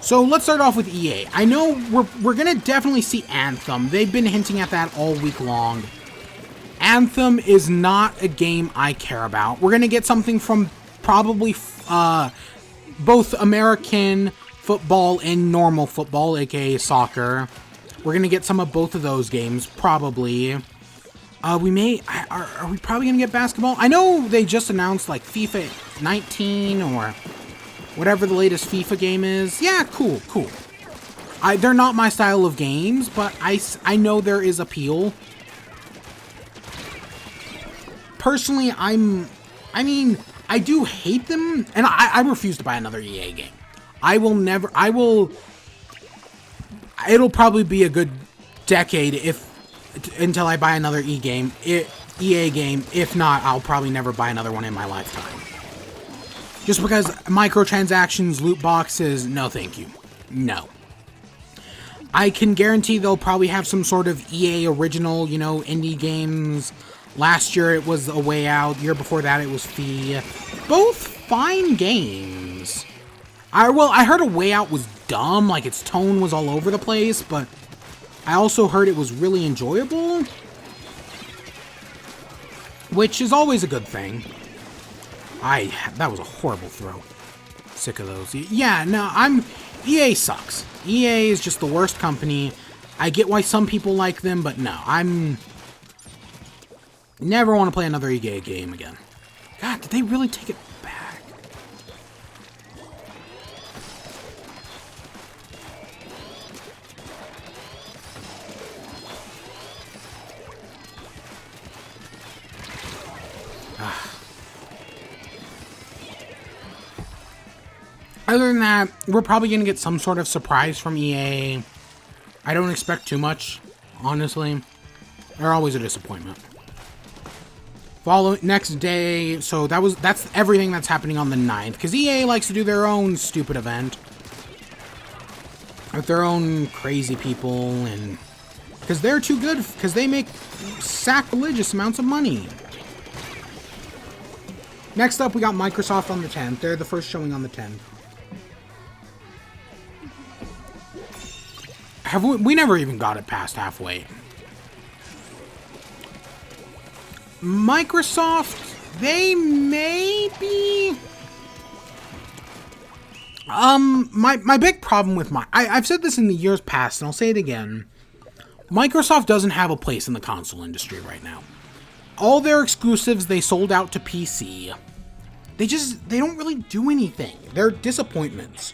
So let's start off with EA. I know we're gonna definitely see Anthem. They've been hinting at that all week long. Anthem is not a game I care about. We're gonna get something from probably both American football and normal football, aka soccer. We're gonna get some of both of those games, probably. Are we probably gonna get basketball? I know they just announced like FIFA 19 or whatever the latest FIFA game is. Yeah, cool. They're not my style of games, but I know there is appeal. Personally, I do hate them, and I refuse to buy another EA game. It'll probably be a good decade until I buy another EA game. If not, I'll probably never buy another one in my lifetime. Just because microtransactions, loot boxes, no thank you. No. I can guarantee they'll probably have some sort of EA original, indie games. Last year it was A Way Out. The year before that it was Fee. Both fine games. I heard A Way Out was dumb, like its tone was all over the place, but I also heard it was really enjoyable, which is always a good thing. That was a horrible throw. Sick of those. Yeah, no, EA sucks. EA is just the worst company. I get why some people like them, but no, never want to play another EA game again. God, did they really take it back? Other than that, we're probably going to get some sort of surprise from EA. I don't expect too much, honestly. They're always a disappointment. Next day, so that's everything that's happening on the 9th, because EA likes to do their own stupid event. With their own crazy people, and because they're too good, because they make sacrilegious amounts of money. Next up, we got Microsoft on the 10th. They're the first showing on the 10th. We never even got it past halfway. Microsoft, they may be... My big problem with I've said this in the years past, and I'll say it again. Microsoft doesn't have a place in the console industry right now. All their exclusives, they sold out to PC. They don't really do anything. They're disappointments.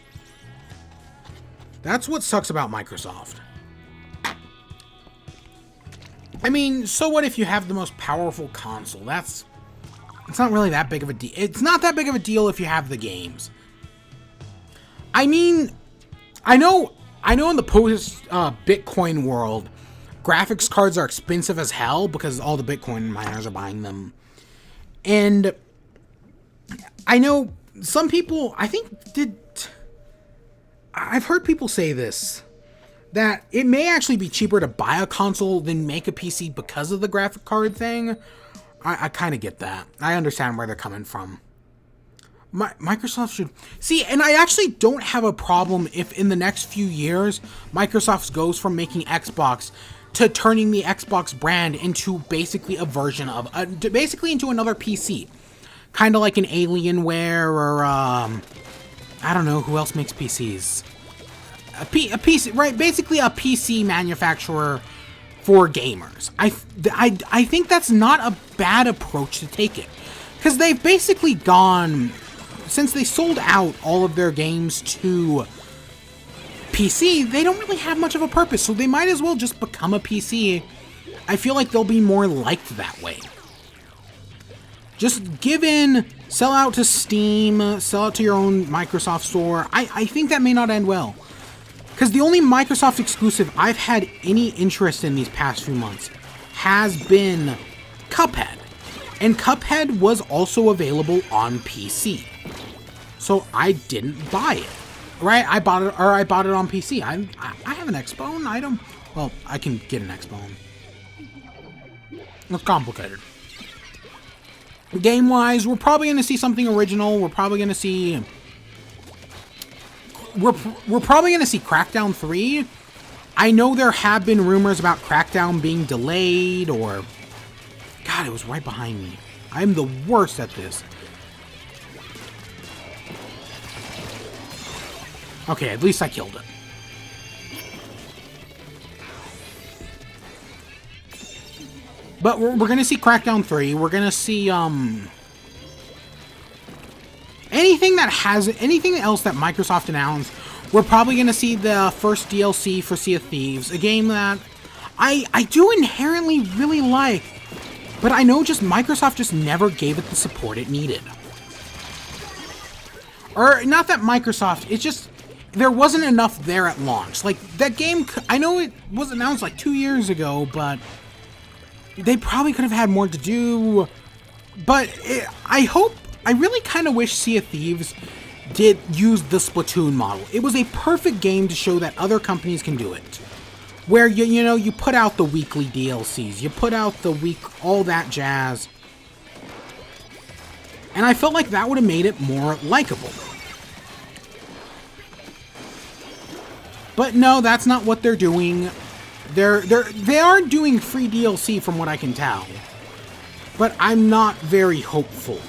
That's what sucks about Microsoft. I mean, so what if you have the most powerful console? It's not really that big of a deal. It's not that big of a deal if you have the games. I mean, I know in the post-Bitcoin world, graphics cards are expensive as hell because all the Bitcoin miners are buying them. And I know some people, I've heard people say this, that it may actually be cheaper to buy a console than make a PC because of the graphic card thing. I kind of get that. I understand where they're coming from. Microsoft should... See, and I actually don't have a problem if in the next few years, Microsoft goes from making Xbox to turning the Xbox brand into basically a version of... basically into another PC. Kind of like an Alienware or... I don't know, who else makes PCs? A PC, right? Basically a PC manufacturer for gamers. I think that's not a bad approach to take it. Because they've basically gone... Since they sold out all of their games to PC, they don't really have much of a purpose, so they might as well just become a PC. I feel like they'll be more liked that way. Just sell out to Steam, sell out to your own Microsoft store. I think that may not end well. Because the only Microsoft exclusive I've had any interest in these past few months has been Cuphead. And Cuphead was also available on PC. So I didn't buy it. Right? I bought it on PC. I have an Xbone. I can get an Xbone. It's complicated. Game-wise, we're probably going to see something original. We're probably going to see... We're probably going to see Crackdown 3. I know there have been rumors about Crackdown being delayed or... God, it was right behind me. I'm the worst at this. Okay, at least I killed it. But we're gonna see Crackdown 3. We're gonna see anything else that Microsoft announced. We're probably gonna see the first DLC for Sea of Thieves, a game that I do inherently really like, but I know just Microsoft just never gave it the support it needed. Or not that Microsoft, it's just there wasn't enough there at launch. Like that game, I know it was announced like 2 years ago, but they probably could have had more to do. But I really kind of wish Sea of Thieves did use the Splatoon model. It was a perfect game to show that other companies can do it. Where, you put out the weekly DLCs, you put out all that jazz. And I felt like that would have made it more likable. But no, that's not what they're doing. They are doing free DLC from what I can tell. But I'm not very hopeful.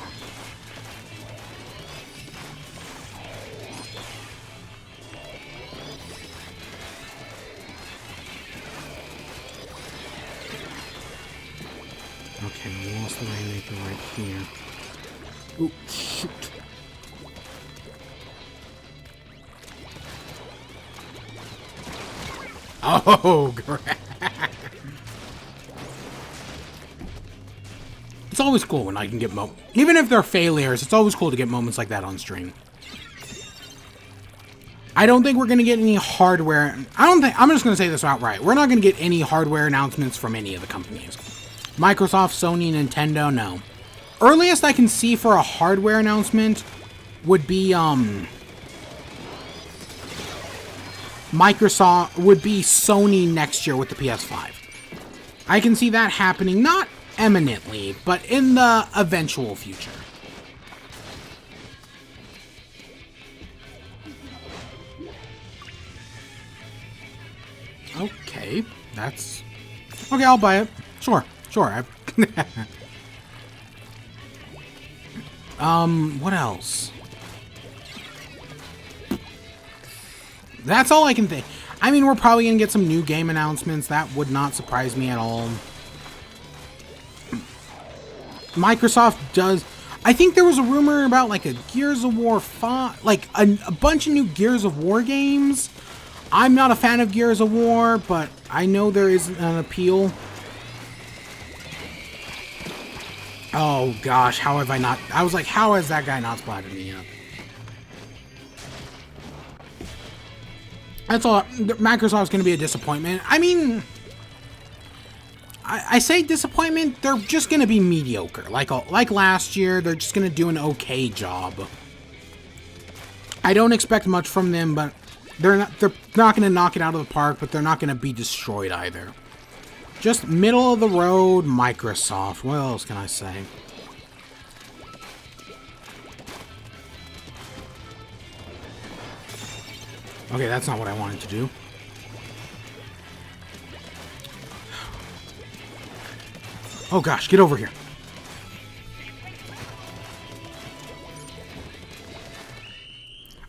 Okay, we lost the Rainmaker right here. Ooh, shoot. Oh, great. It's always cool when I can get even if they're failures, it's always cool to get moments like that on stream. I don't think we're going to get any hardware. I'm just going to say this outright. We're not going to get any hardware announcements from any of the companies. Microsoft, Sony, Nintendo, no. Earliest I can see for a hardware announcement would be, Sony next year with the PS5. I can see that happening, not eminently, but in the eventual future. Okay, that's... Okay, I'll buy it. Sure. What else? That's all I can think. I mean, we're probably gonna get some new game announcements. That would not surprise me at all. Microsoft does... I think there was a rumor about, like, a Gears of War 5... Like, a bunch of new Gears of War games. I'm not a fan of Gears of War, but I know there is an appeal. Oh, gosh, how have I not... I was like, how has that guy not splatted me up? That's all. Microsoft's going to be a disappointment. I mean... I say disappointment, they're just going to be mediocre. Like last year, they're just going to do an okay job. I don't expect much from them, but they're not going to knock it out of the park, but they're not going to be destroyed either. Just middle of the road Microsoft. What else can I say? Okay, that's not what I wanted to do. Oh gosh, get over here.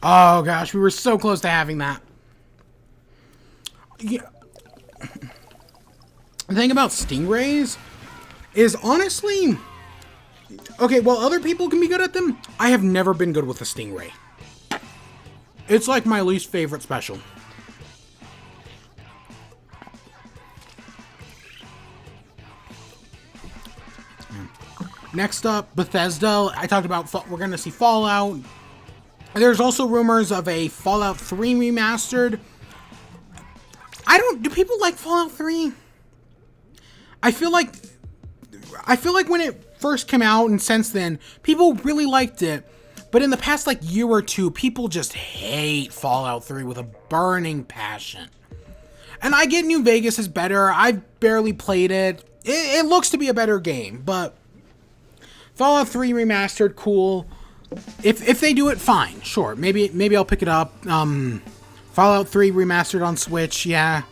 Oh gosh, we were so close to having that. Yeah. The thing about stingrays is honestly... Okay, while other people can be good at them, I have never been good with a stingray. It's like my least favorite special. Next up, Bethesda. I talked about we're going to see Fallout. There's also rumors of a Fallout 3 remastered. Do people like Fallout 3? I feel like when it first came out and since then, people really liked it. But in the past year or two, people just hate Fallout 3 with a burning passion. And I get New Vegas is better. I've barely played it. It looks to be a better game, but Fallout 3 remastered, cool. If they do it, fine, sure. Maybe I'll pick it up. Fallout 3 remastered on Switch, yeah.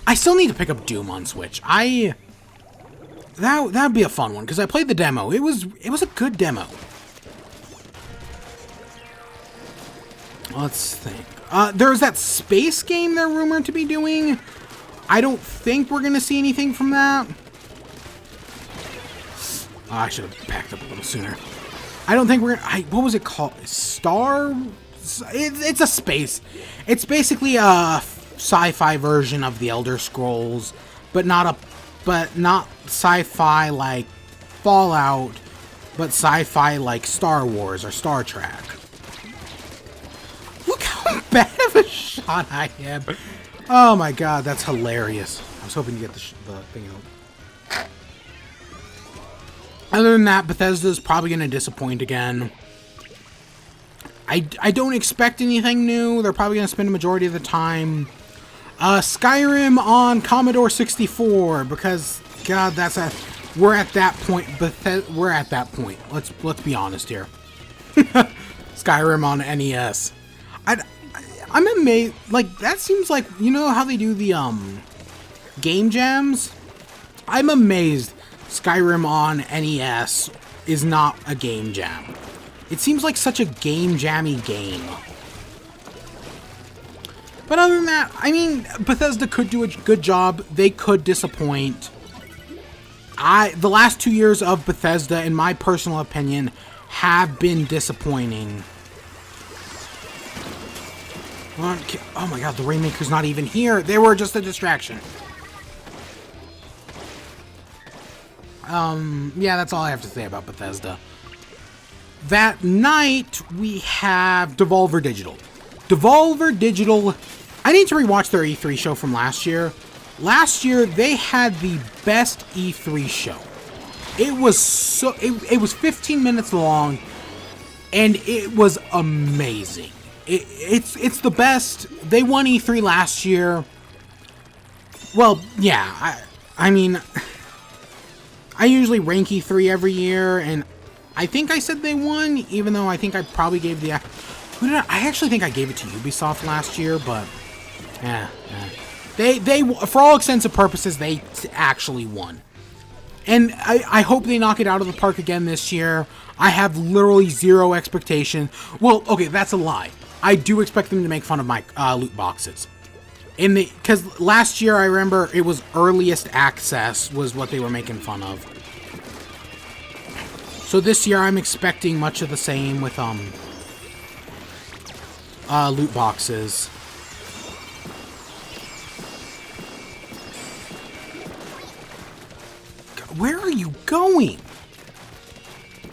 I still need to pick up Doom on Switch. That'd be a fun one because I played the demo. It was a good demo. Let's think. There's that space game they're rumored to be doing. I don't think we're gonna see anything from that. Oh, I should have backed up a little sooner. I don't think we're gonna... what was it called? Star... It's a space. It's basically a sci-fi version of the Elder Scrolls, but not sci-fi like Fallout, but sci-fi like Star Wars or Star Trek. Look how bad of a shot I am. Oh my god, that's hilarious. I was hoping to get the thing out. Other than that, Bethesda's probably going to disappoint again. I don't expect anything new. They're probably going to spend a majority of the time. Skyrim on Commodore 64, because God, we're at that point. We're at that point. Let's be honest here. Skyrim on NES. I'm amazed. Like, that seems like, you know how they do the game jams? I'm amazed Skyrim on NES is not a game jam. It seems like such a game jammy game. But other than that, I mean, Bethesda could do a good job. They could disappoint. The last 2 years of Bethesda, in my personal opinion, have been disappointing. Oh my god, the Rainmaker's not even here. They were just a distraction. Yeah, that's all I have to say about Bethesda. That night, we have Devolver Digital. Devolver Digital... I need to rewatch their E3 show from last year. Last year, they had the best E3 show. It was so... It was 15 minutes long, and it was amazing. It's the best. They won E3 last year. Well, yeah. I mean... I usually rank E3 every year, and I think I said they won, even though I think I probably gave the... I actually think I gave it to Ubisoft last year, but... Yeah. They, for all extents and purposes, they actually won. And I hope they knock it out of the park again this year. I have literally zero expectation. Well, okay, that's a lie. I do expect them to make fun of my loot boxes. Because last year, I remember, it was earliest access was what they were making fun of. So this year, I'm expecting much of the same with loot boxes. Where are you going?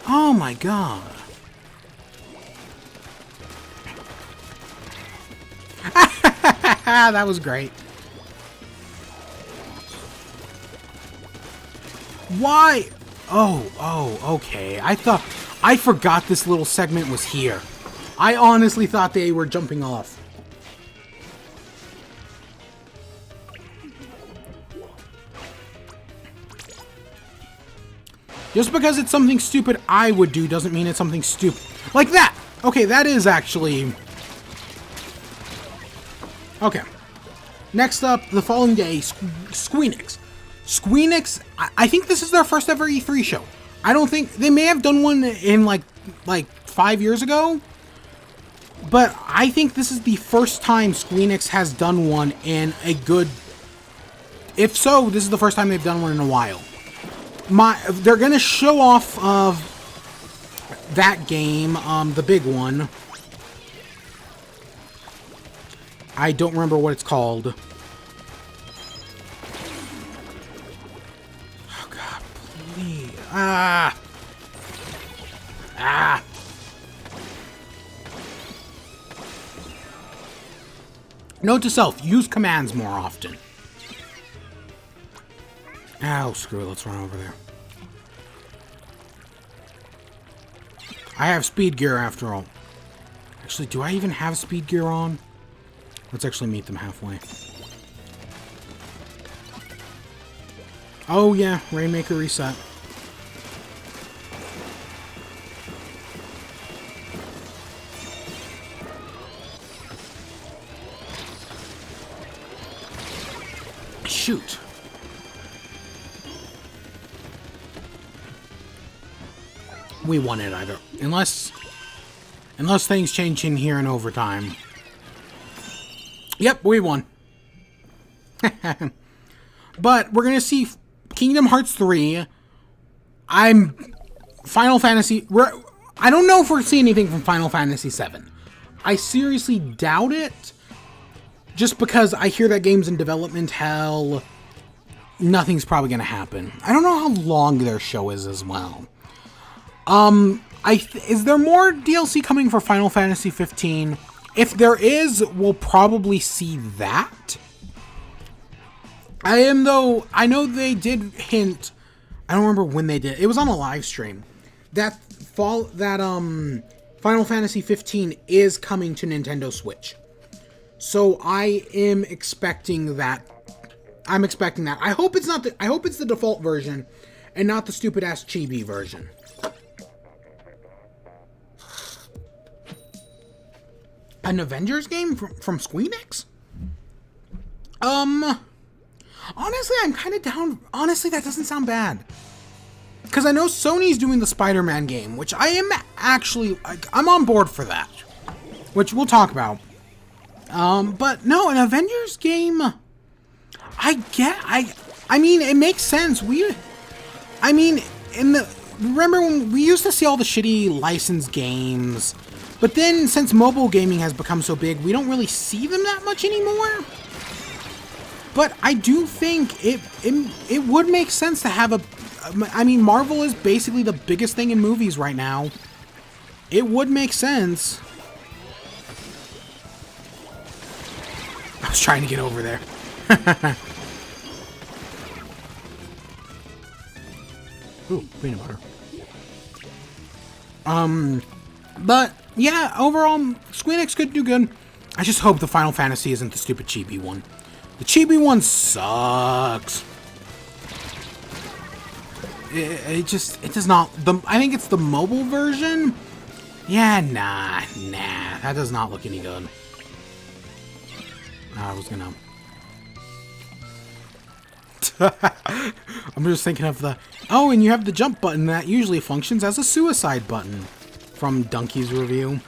Oh my god. That was great. Why? Oh, okay. I forgot this little segment was here. I honestly thought they were jumping off. Just because it's something stupid I would do doesn't mean it's something stupid. Like that! Okay, that is actually... Okay. Next up, the following day, Squeenix. Squeenix, I think this is their first ever E3 show. I don't think... They may have done one in, like 5 years ago. But I think this is the first time Squeenix has done one in a good... If so, this is the first time they've done one in a while. They're going to show off of that game, the big one. I don't remember what it's called. Oh god, please. Note to self, use commands more often. Oh, screw it, let's run over there. I have speed gear after all. Actually, do I even have speed gear on? Let's actually meet them halfway. Oh yeah, Rainmaker reset. Shoot. We won it either. Unless things change in here in overtime. Yep, we won. But we're gonna see Kingdom Hearts 3. I'm Final Fantasy... I don't know if we're seeing anything from Final Fantasy VII. I seriously doubt it. Just because I hear that game's in development hell, nothing's probably going to happen. I don't know how long their show is as well. Is there more DLC coming for Final Fantasy 15? If there is, we'll probably see that. I know they did hint, I don't remember when they did. It was on a live stream. That Final Fantasy 15 is coming to Nintendo Switch. So I am expecting that. I'm expecting that. I hope it's the default version and not the stupid ass chibi version. An Avengers game from Squeenix? Honestly, I'm kind of down. Honestly, that doesn't sound bad. Because I know Sony's doing the Spider-Man game, which I am actually, I'm on board for that. Which we'll talk about. But no, an Avengers game, I mean, it makes sense. Remember when we used to see all the shitty licensed games, but then since mobile gaming has become so big, we don't really see them that much anymore. But I do think it would make sense to have Marvel is basically the biggest thing in movies right now. It would make sense. I was trying to get over there. Ooh, peanut butter. But yeah, overall, Squeenix could do good. I just hope the Final Fantasy isn't the stupid chibi one. The chibi one sucks. It does not. I think it's the mobile version. Yeah, nah, that does not look any good. I was gonna. I'm just thinking of the. Oh, and you have the jump button that usually functions as a suicide button from Donkey's review.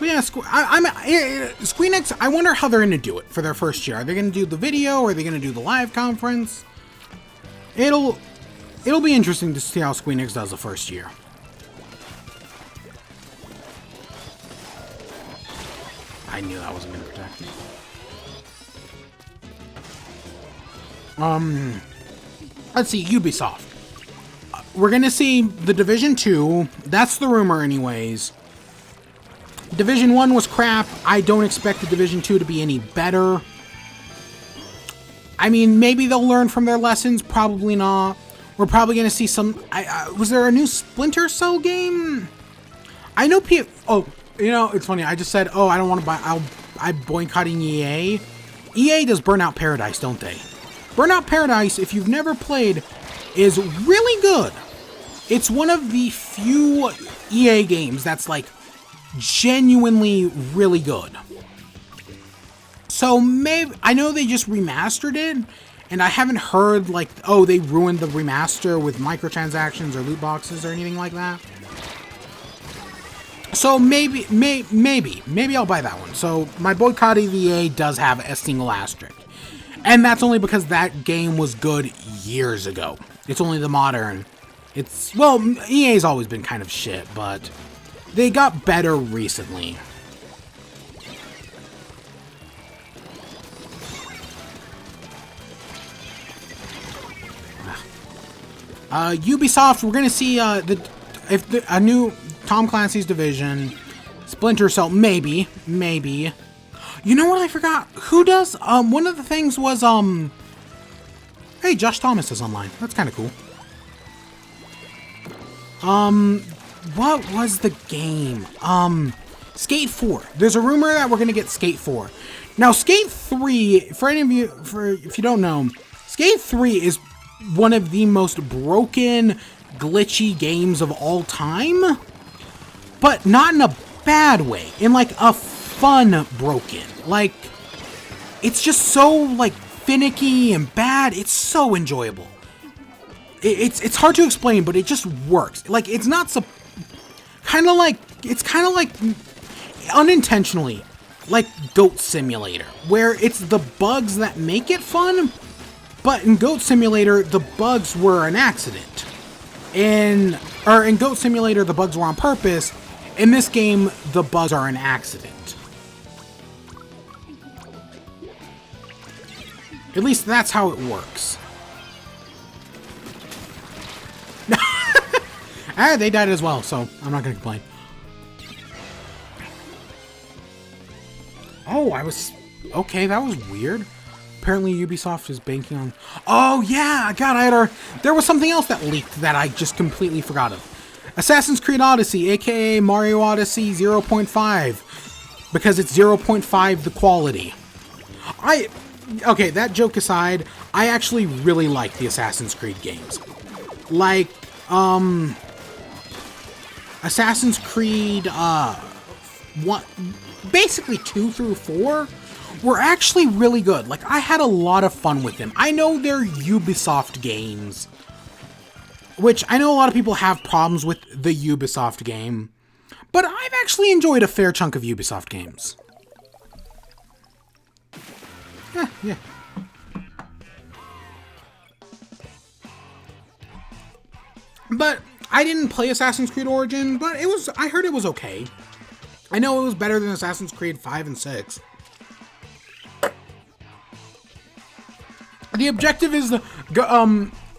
But yeah, Squeenix, I wonder how they're going to do it for their first year. Are they going to do the video, or are they going to do the live conference? It'll be interesting to see how Squeenix does the first year. I knew I wasn't going to protect it. Let's see, Ubisoft. We're going to see The Division 2. That's the rumor anyways. Division 1 was crap. I don't expect the Division 2 to be any better. I mean, maybe they'll learn from their lessons. Probably not. We're probably going to see some... was there a new Splinter Cell game? I know people... Oh, you know, it's funny. I just said, oh, I don't want to buy... I'm boycotting EA. EA does Burnout Paradise, don't they? Burnout Paradise, if you've never played, is really good. It's one of the few EA games that's like genuinely really good. So maybe, I know they just remastered it, and I haven't heard like, oh, they ruined the remaster with microtransactions or loot boxes or anything like that. So maybe I'll buy that one. So my boycott of EA does have a single asterisk. And that's only because that game was good years ago. It's only the modern. Well, EA's always been kind of shit, but they got better recently. Ubisoft, we're gonna see a new Tom Clancy's Division, Splinter Cell, maybe. You know what I forgot? Who does one of the things was hey, Josh Thomas is online. That's kind of cool. What was the game? Skate 4. There's a rumor that we're gonna get Skate 4. Now, Skate 3, for any of you, if you don't know, Skate 3 is one of the most broken, glitchy games of all time, but not in a bad way, in like a fun broken. Like, it's just so like finicky and bad. It's so enjoyable. It's hard to explain, but it just works. Like, it's not so kind of like unintentionally, like Goat Simulator, where it's the bugs that make it fun, but in Goat Simulator, the bugs were an accident. In Goat Simulator, the bugs were on purpose. In this game, the bugs are an accident. At least that's how it works. They died as well, so I'm not gonna complain. Oh, okay, that was weird. Apparently Ubisoft is banking on... Oh, yeah, God, there was something else that leaked that I just completely forgot of. Assassin's Creed Odyssey, aka Mario Odyssey 0.5. Because it's 0.5 the quality. Okay, that joke aside, I actually really like the Assassin's Creed games. Like, Assassin's Creed, basically 2 through 4 were actually really good. Like, I had a lot of fun with them. I know they're Ubisoft games, which I know a lot of people have problems with the Ubisoft game, but I've actually enjoyed a fair chunk of Ubisoft games. Yeah. But I didn't play Assassin's Creed Origin, but I heard it was okay. I know it was better than Assassin's Creed 5 and 6. The objective is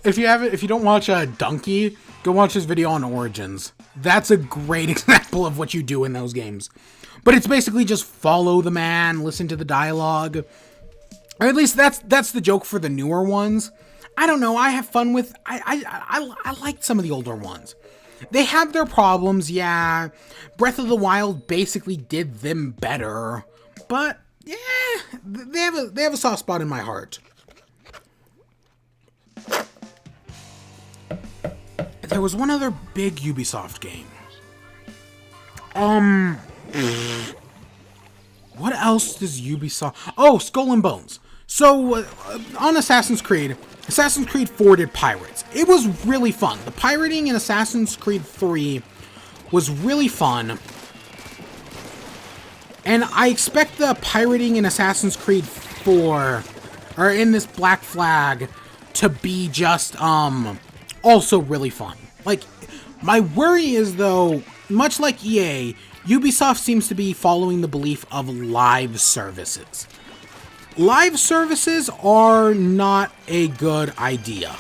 if you don't watch Donkey, go watch his video on Origins. That's a great example of what you do in those games. But it's basically just follow the man, listen to the dialogue. Or at least that's the joke for the newer ones. I don't know, I have fun with... I liked some of the older ones. They have their problems, yeah. Breath of the Wild basically did them better. But, yeah, they have a soft spot in my heart. There was one other big Ubisoft game. What else does Ubisoft... Oh, Skull and Bones. So, on Assassin's Creed 4 did pirates. It was really fun. The pirating in Assassin's Creed 3 was really fun. And I expect the pirating in Assassin's Creed 4, or in this Black Flag, to be just, also really fun. Like, my worry is, though, much like EA, Ubisoft seems to be following the belief of live services. Live services are not a good idea.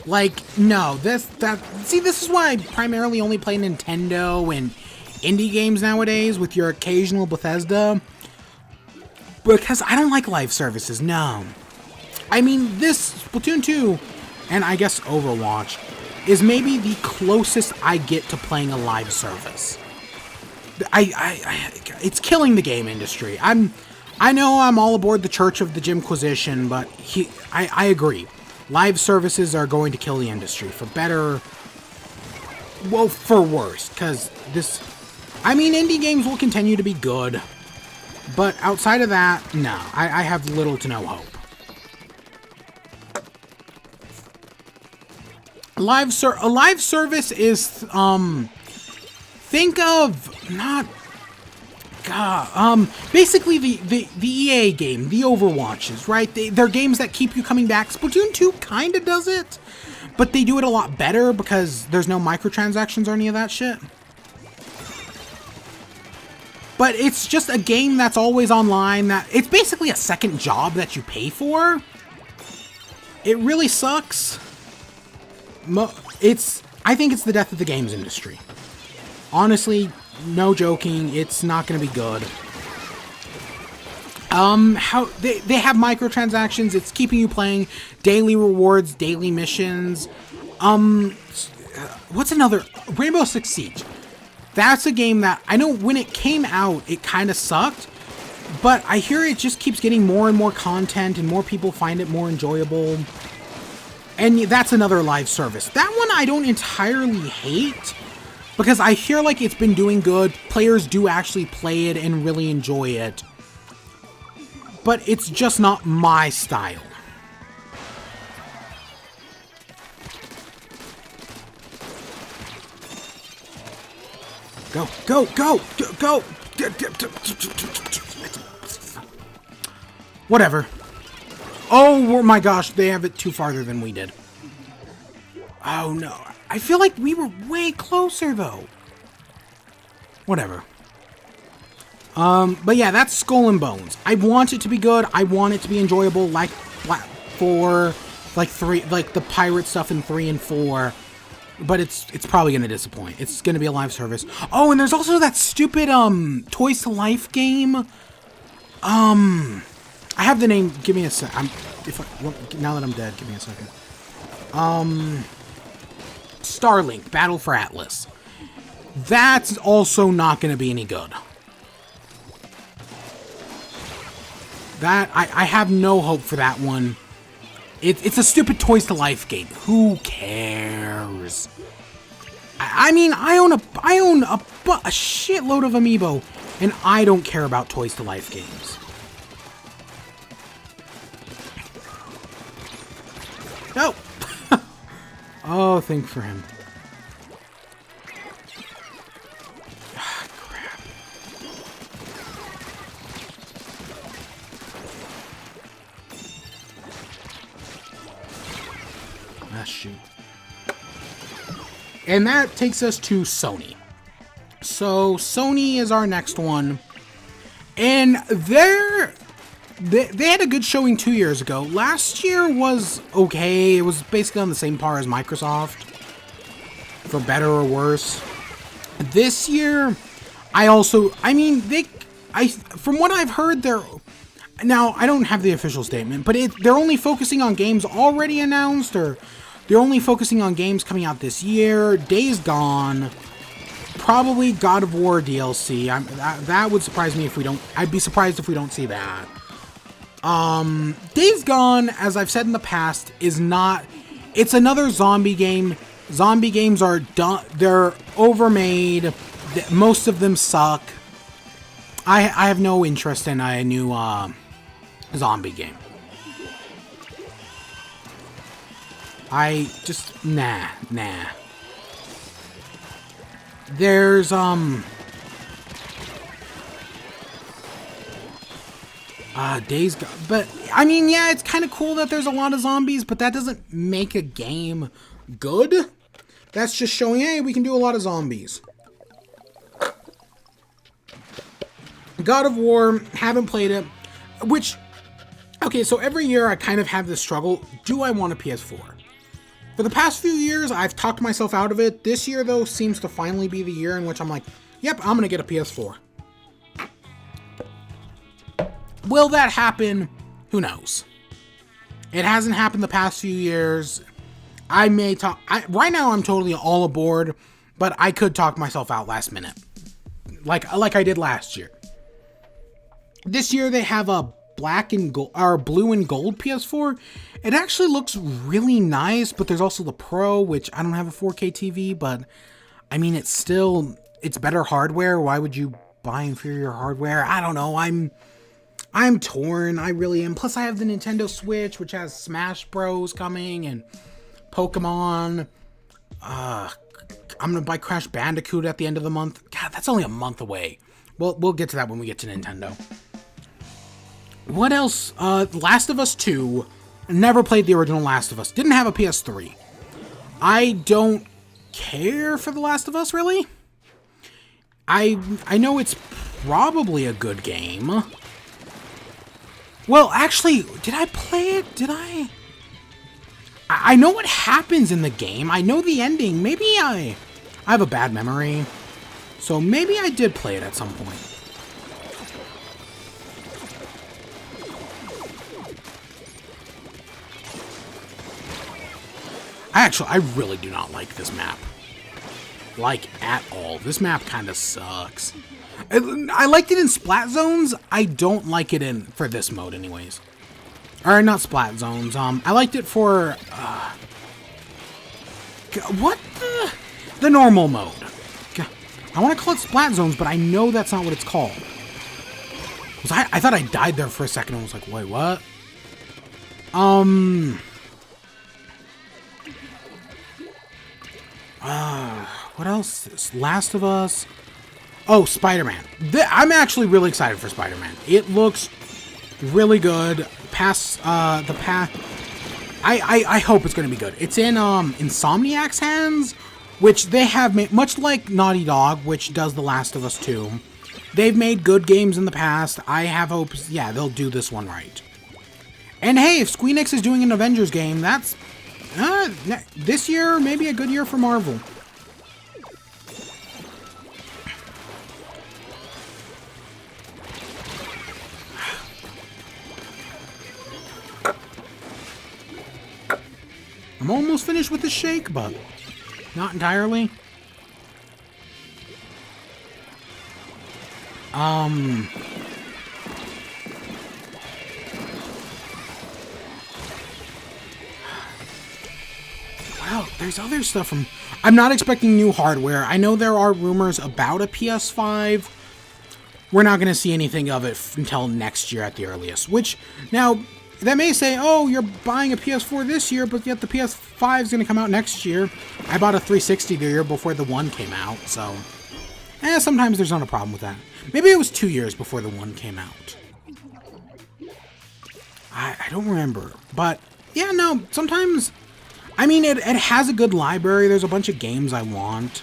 Like, no, this is why I primarily only play Nintendo and indie games nowadays with your occasional Bethesda. Because I don't like live services, no. I mean, this Splatoon 2, and I guess Overwatch, is maybe the closest I get to playing a live service. It's killing the game industry. I know I'm all aboard the Church of the Jimquisition, but I agree. Live services are going to kill the industry, for better, well, for worse, because indie games will continue to be good, but outside of that, no, I have little to no hope. A live service is, think of, not... basically the EA game, the Overwatches, right? They're games that keep you coming back. Splatoon 2 kinda does it, but they do it a lot better because there's no microtransactions or any of that shit. But it's just a game that's always online, it's basically a second job that you pay for. It really sucks. I think it's the death of the games industry. Honestly, no joking, it's not going to be good. They have microtransactions, it's keeping you playing, daily rewards, daily missions. What's another? Rainbow Six Siege. That's a game that, I know when it came out, it kind of sucked, but I hear it just keeps getting more and more content, and more people find it more enjoyable. And that's another live service. That one I don't entirely hate, because I hear like it's been doing good. Players do actually play it and really enjoy it. But it's just not my style. Go, go, go, go! Whatever. Oh my gosh, they have it too farther than we did. Oh no. I feel like we were way closer though. Whatever. But yeah, that's Skull and Bones. I want it to be good. I want it to be enjoyable, like Splat 4, like 3, like the pirate stuff in 3 and 4. But it's probably gonna disappoint. It's gonna be a live service. Oh, and there's also that stupid Toys to Life game. I have the name. Give me a sec. Now that I'm dead, give me a second. Starlink Battle for Atlas. That's also not gonna be any good. That I have no hope for that one. It's a stupid Toys to Life game. Who cares? I mean, I own a shitload of Amiibo, and I don't care about Toys to Life games. No. Oh, think for him. Ah, crap. Ah, shoot. And that takes us to Sony. So, Sony is our next one. And they had a good showing 2 years ago. Last year was okay. It was basically on the same par as Microsoft, for better or worse. This year, from what I've heard, now I don't have the official statement, but they're only focusing on games already announced, or they're only focusing on games coming out this year. Days Gone, probably God of War DLC. That would surprise me if we don't. I'd be surprised if we don't see that. Days Gone, as I've said in the past, is not... It's another zombie game. Zombie games are done. They're overmade. Most of them suck. I have no interest in a new, zombie game. Nah. There's, Days Gone. But, I mean, yeah, it's kind of cool that there's a lot of zombies, but that doesn't make a game good. That's just showing, hey, we can do a lot of zombies. God of War, haven't played it, which, okay, so every year I kind of have this struggle. Do I want a PS4? For the past few years, I've talked myself out of it. This year, though, seems to finally be the year in which I'm like, yep, I'm going to get a PS4. Will that happen? Who knows? It hasn't happened the past few years. I may talk... right now, I'm totally all aboard, but I could talk myself out last minute. Like I did last year. This year, they have a black and gold, or blue and gold PS4. It actually looks really nice, but there's also the Pro, which I don't have a 4K TV, but I mean, it's better hardware. Why would you buy inferior hardware? I don't know. I'm torn. I really am. Plus, I have the Nintendo Switch, which has Smash Bros. Coming and Pokemon. I'm gonna buy Crash Bandicoot at the end of the month. God, that's only a month away. We'll get to that when we get to Nintendo. What else? Last of Us 2. Never played the original Last of Us. Didn't have a PS3. I don't care for The Last of Us, really. I know it's probably a good game. Well, actually, did I play it? Did I? I know what happens in the game. I know the ending. Maybe I have a bad memory. So maybe I did play it at some point. I really do not like this map. Like, at all. This map kind of sucks. I liked it in Splat Zones. I don't like it for this mode anyways. Or, not Splat Zones. I liked it for, what the normal mode. I want to call it Splat Zones, but I know that's not what it's called. I thought I died there for a second and was like, wait, what? What else? Last of Us. Oh, Spider-Man. I'm actually really excited for Spider-Man. It looks really good. Past the path. I hope it's going to be good. It's in Insomniac's hands, which they have made, much like Naughty Dog, which does The Last of Us 2. They've made good games in the past. I have hopes, yeah, they'll do this one right. And hey, if Squeenix is doing an Avengers game, that's this year maybe a good year for Marvel. I'm almost finished with the shake, but not entirely. Well, there's other stuff from... I'm not expecting new hardware. I know there are rumors about a PS5. We're not going to see anything of it until next year at the earliest. Which, now, that may say, oh, you're buying a PS4 this year, but yet the PS5 is going to come out next year. I bought a 360 the year before the One came out, so... sometimes there's not a problem with that. Maybe it was 2 years before the One came out. I don't remember. But, yeah, no, sometimes... I mean, it has a good library. There's a bunch of games I want.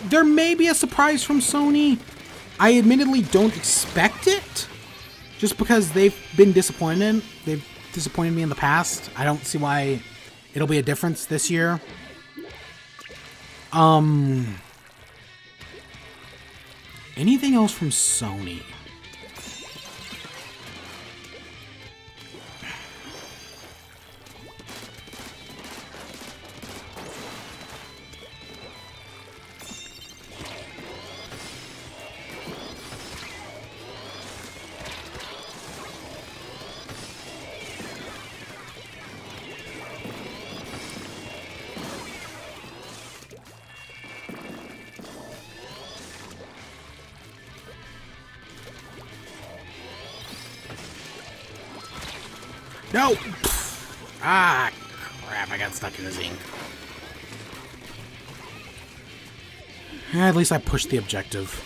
There may be a surprise from Sony. I admittedly don't expect it. Just because they've been disappointed. They've disappointed me in the past. I don't see why it'll be a difference this year. Anything else from Sony? No! Ah, crap, I got stuck in the zinc. At least I pushed the objective.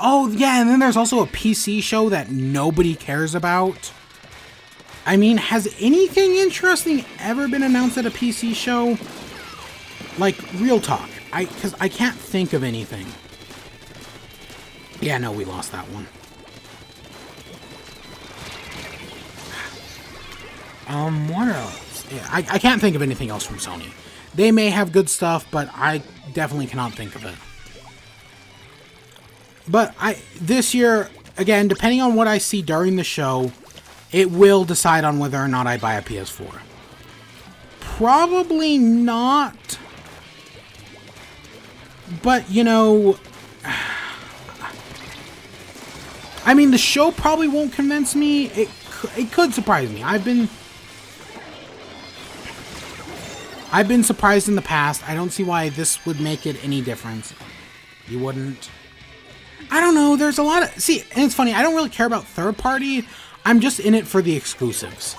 Oh, yeah, and then there's also a PC show that nobody cares about. I mean, has anything interesting ever been announced at a PC show? Like, real talk. Because I can't think of anything. Yeah, no, we lost that one. What else? Yeah, I can't think of anything else from Sony. They may have good stuff, but I definitely cannot think of it. But this year, again, depending on what I see during the show, it will decide on whether or not I buy a PS4. Probably not. But, you know... I mean, the show probably won't convince me. It could surprise me. I've been surprised in the past. I don't see why this would make it any difference. You wouldn't? I don't know. There's a lot of... See, and it's funny. I don't really care about third party. I'm just in it for the exclusives.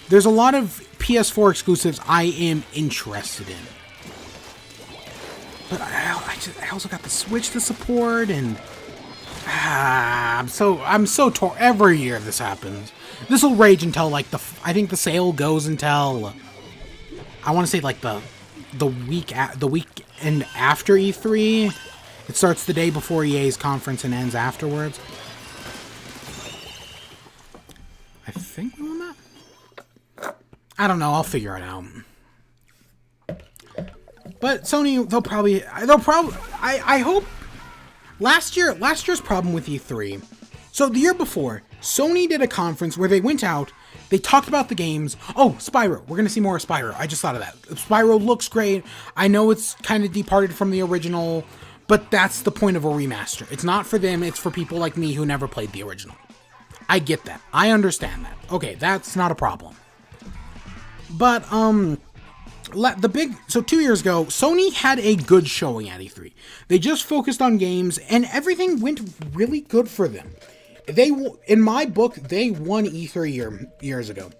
There's a lot of PS4 exclusives I am interested in. But I also got the Switch to support, and... I'm so torn. Every year this happens. This will rage until, like, I think the sale goes until... I want to say like the weekend after E3. It starts the day before EA's conference and ends afterwards. I think we won that. I don't know. I'll figure it out. But Sony, they'll probably. I hope. Last year's problem with E3. So the year before, Sony did a conference where they went out. They talked about the games. Oh, Spyro. We're going to see more of Spyro. I just thought of that. Spyro looks great. I know it's kind of departed from the original, but that's the point of a remaster. It's not for them. It's for people like me who never played the original. I get that. I understand that. Okay, that's not a problem. But, so 2 years ago, Sony had a good showing at E3. They just focused on games, and everything went really good for them. In my book, they won E3 years ago.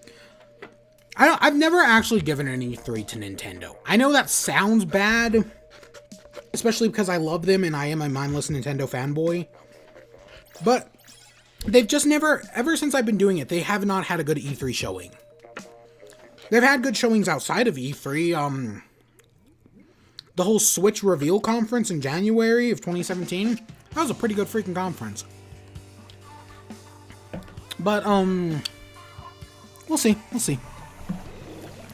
I've never actually given an E3 to Nintendo. I know that sounds bad, especially because I love them and I am a mindless Nintendo fanboy. But they've just never, ever since I've been doing it, they have not had a good E3 showing. They've had good showings outside of E3. The whole Switch reveal conference in January of 2017, that was a pretty good freaking conference. But, we'll see. We'll see.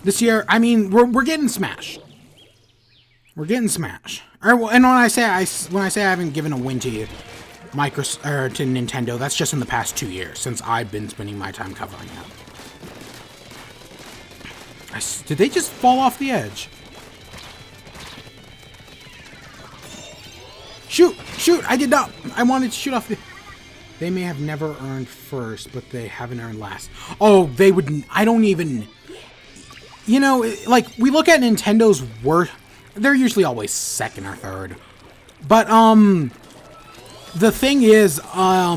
This year, I mean, we're getting Smash. We're getting Smash. And when I say I haven't given a win to Microsoft to Nintendo, that's just in the past 2 years since I've been spending my time covering it. Did they just fall off the edge? Shoot! Shoot! I did not! I wanted to shoot off the... They may have never earned first, but they haven't earned last. Oh, they would... I don't even... You know, like, we look at Nintendo's worst... They're usually always second or third. But, the thing is, I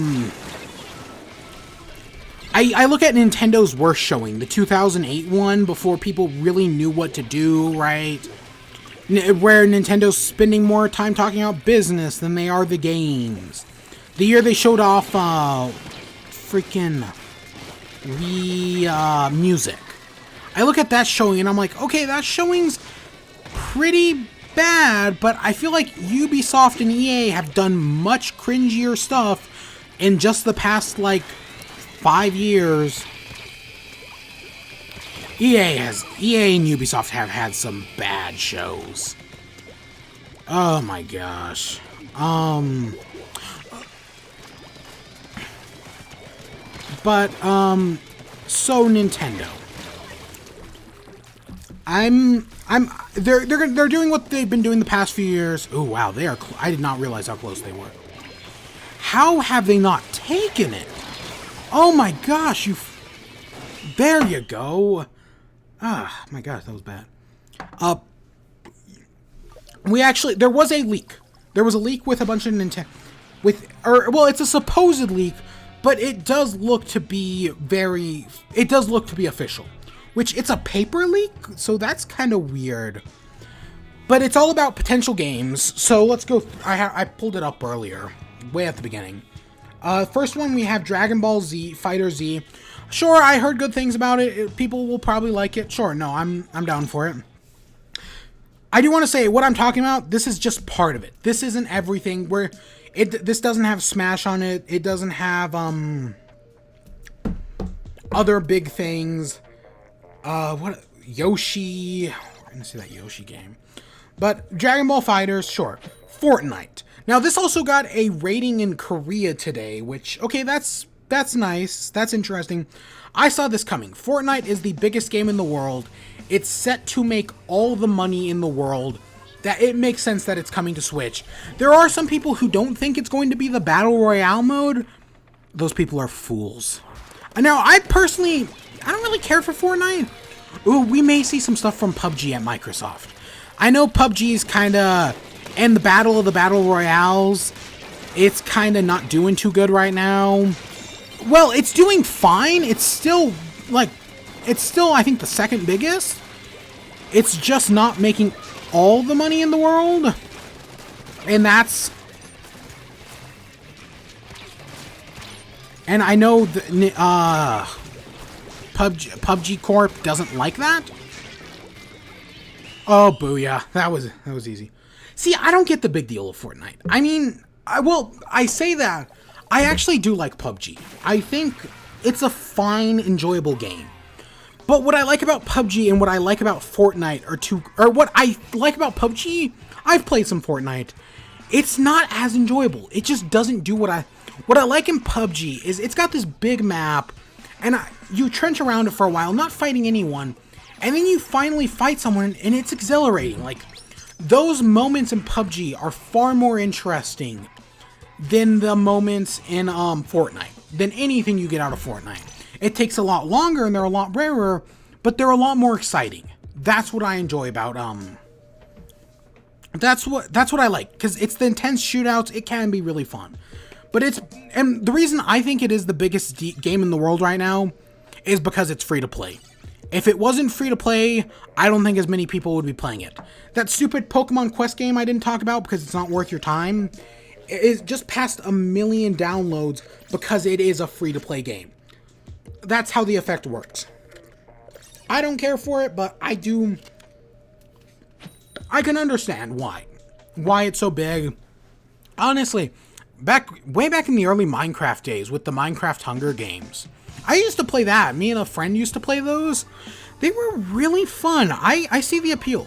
look at Nintendo's worst showing, the 2008 one, before people really knew what to do, right? Where Nintendo's spending more time talking about business than they are the games. The year they showed off, freaking Wii, music. I look at that showing and I'm like, okay, that showing's pretty bad, but I feel like Ubisoft and EA have done much cringier stuff in just the past, like, 5 years. EA and Ubisoft have had some bad shows. Oh my gosh. So Nintendo. They're doing what they've been doing the past few years. Oh wow, they are. I did not realize how close they were. How have they not taken it? Oh my gosh, there you go. Ah, my gosh, that was bad. There was a leak. There was a leak with a bunch of Nintendo, well, it's a supposed leak, but it does look to be official. Which, it's a paper leak, so that's kind of weird. But it's all about potential games, so let's go. I pulled it up earlier, way at the beginning. First one, we have Dragon Ball Z, Fighter Z. Sure, I heard good things about it. People will probably like it. Sure, no, I'm down for it. I do want to say, what I'm talking about, this is just part of it. This isn't everything. This doesn't have Smash on it. It doesn't have, other big things. What? Yoshi. We're gonna see that Yoshi game. But Dragon Ball FighterZ, sure. Fortnite. Now, this also got a rating in Korea today, which, okay, that's nice. That's interesting. I saw this coming. Fortnite is the biggest game in the world. It's set to make all the money in the world. That it makes sense that it's coming to Switch. There are some people who don't think it's going to be the Battle Royale mode. Those people are fools. Now, I don't really care for Fortnite. Ooh, we may see some stuff from PUBG at Microsoft. I know PUBG's kind of... And the Battle Royales, it's kind of not doing too good right now. Well, it's doing fine. It's still, I think, the second biggest. It's just not making all the money in the world. And that's... And I know PUBG Corp doesn't like that. Oh, booyah. That was easy. See, I don't get the big deal of Fortnite. I mean, I say that. I actually do like PUBG. I think it's a fine, enjoyable game. But what I like about PUBG and what I like about Fortnite what I like about PUBG, I've played some Fortnite. It's not as enjoyable. It just doesn't do what I like in PUBG is it's got this big map, and you trench around it for a while, not fighting anyone, and then you finally fight someone, and it's exhilarating. Like, those moments in PUBG are far more interesting than the moments in Fortnite, than anything you get out of Fortnite. It takes a lot longer, and they're a lot rarer, but they're a lot more exciting. That's what I enjoy about That's what I like, because it's the intense shootouts. It can be really fun. But and the reason I think it is the biggest game in the world right now is because it's free to play. If it wasn't free to play, I don't think as many people would be playing it. That stupid Pokemon Quest game I didn't talk about because it's not worth your time is just past 1 million downloads because it is a free to play game. That's how the effect works. I don't care for it, but I do. I can understand why it's so big. Honestly, way back in the early Minecraft days with the Minecraft Hunger Games, I used to play that. Me and a friend used to play those. They were really fun. I see the appeal.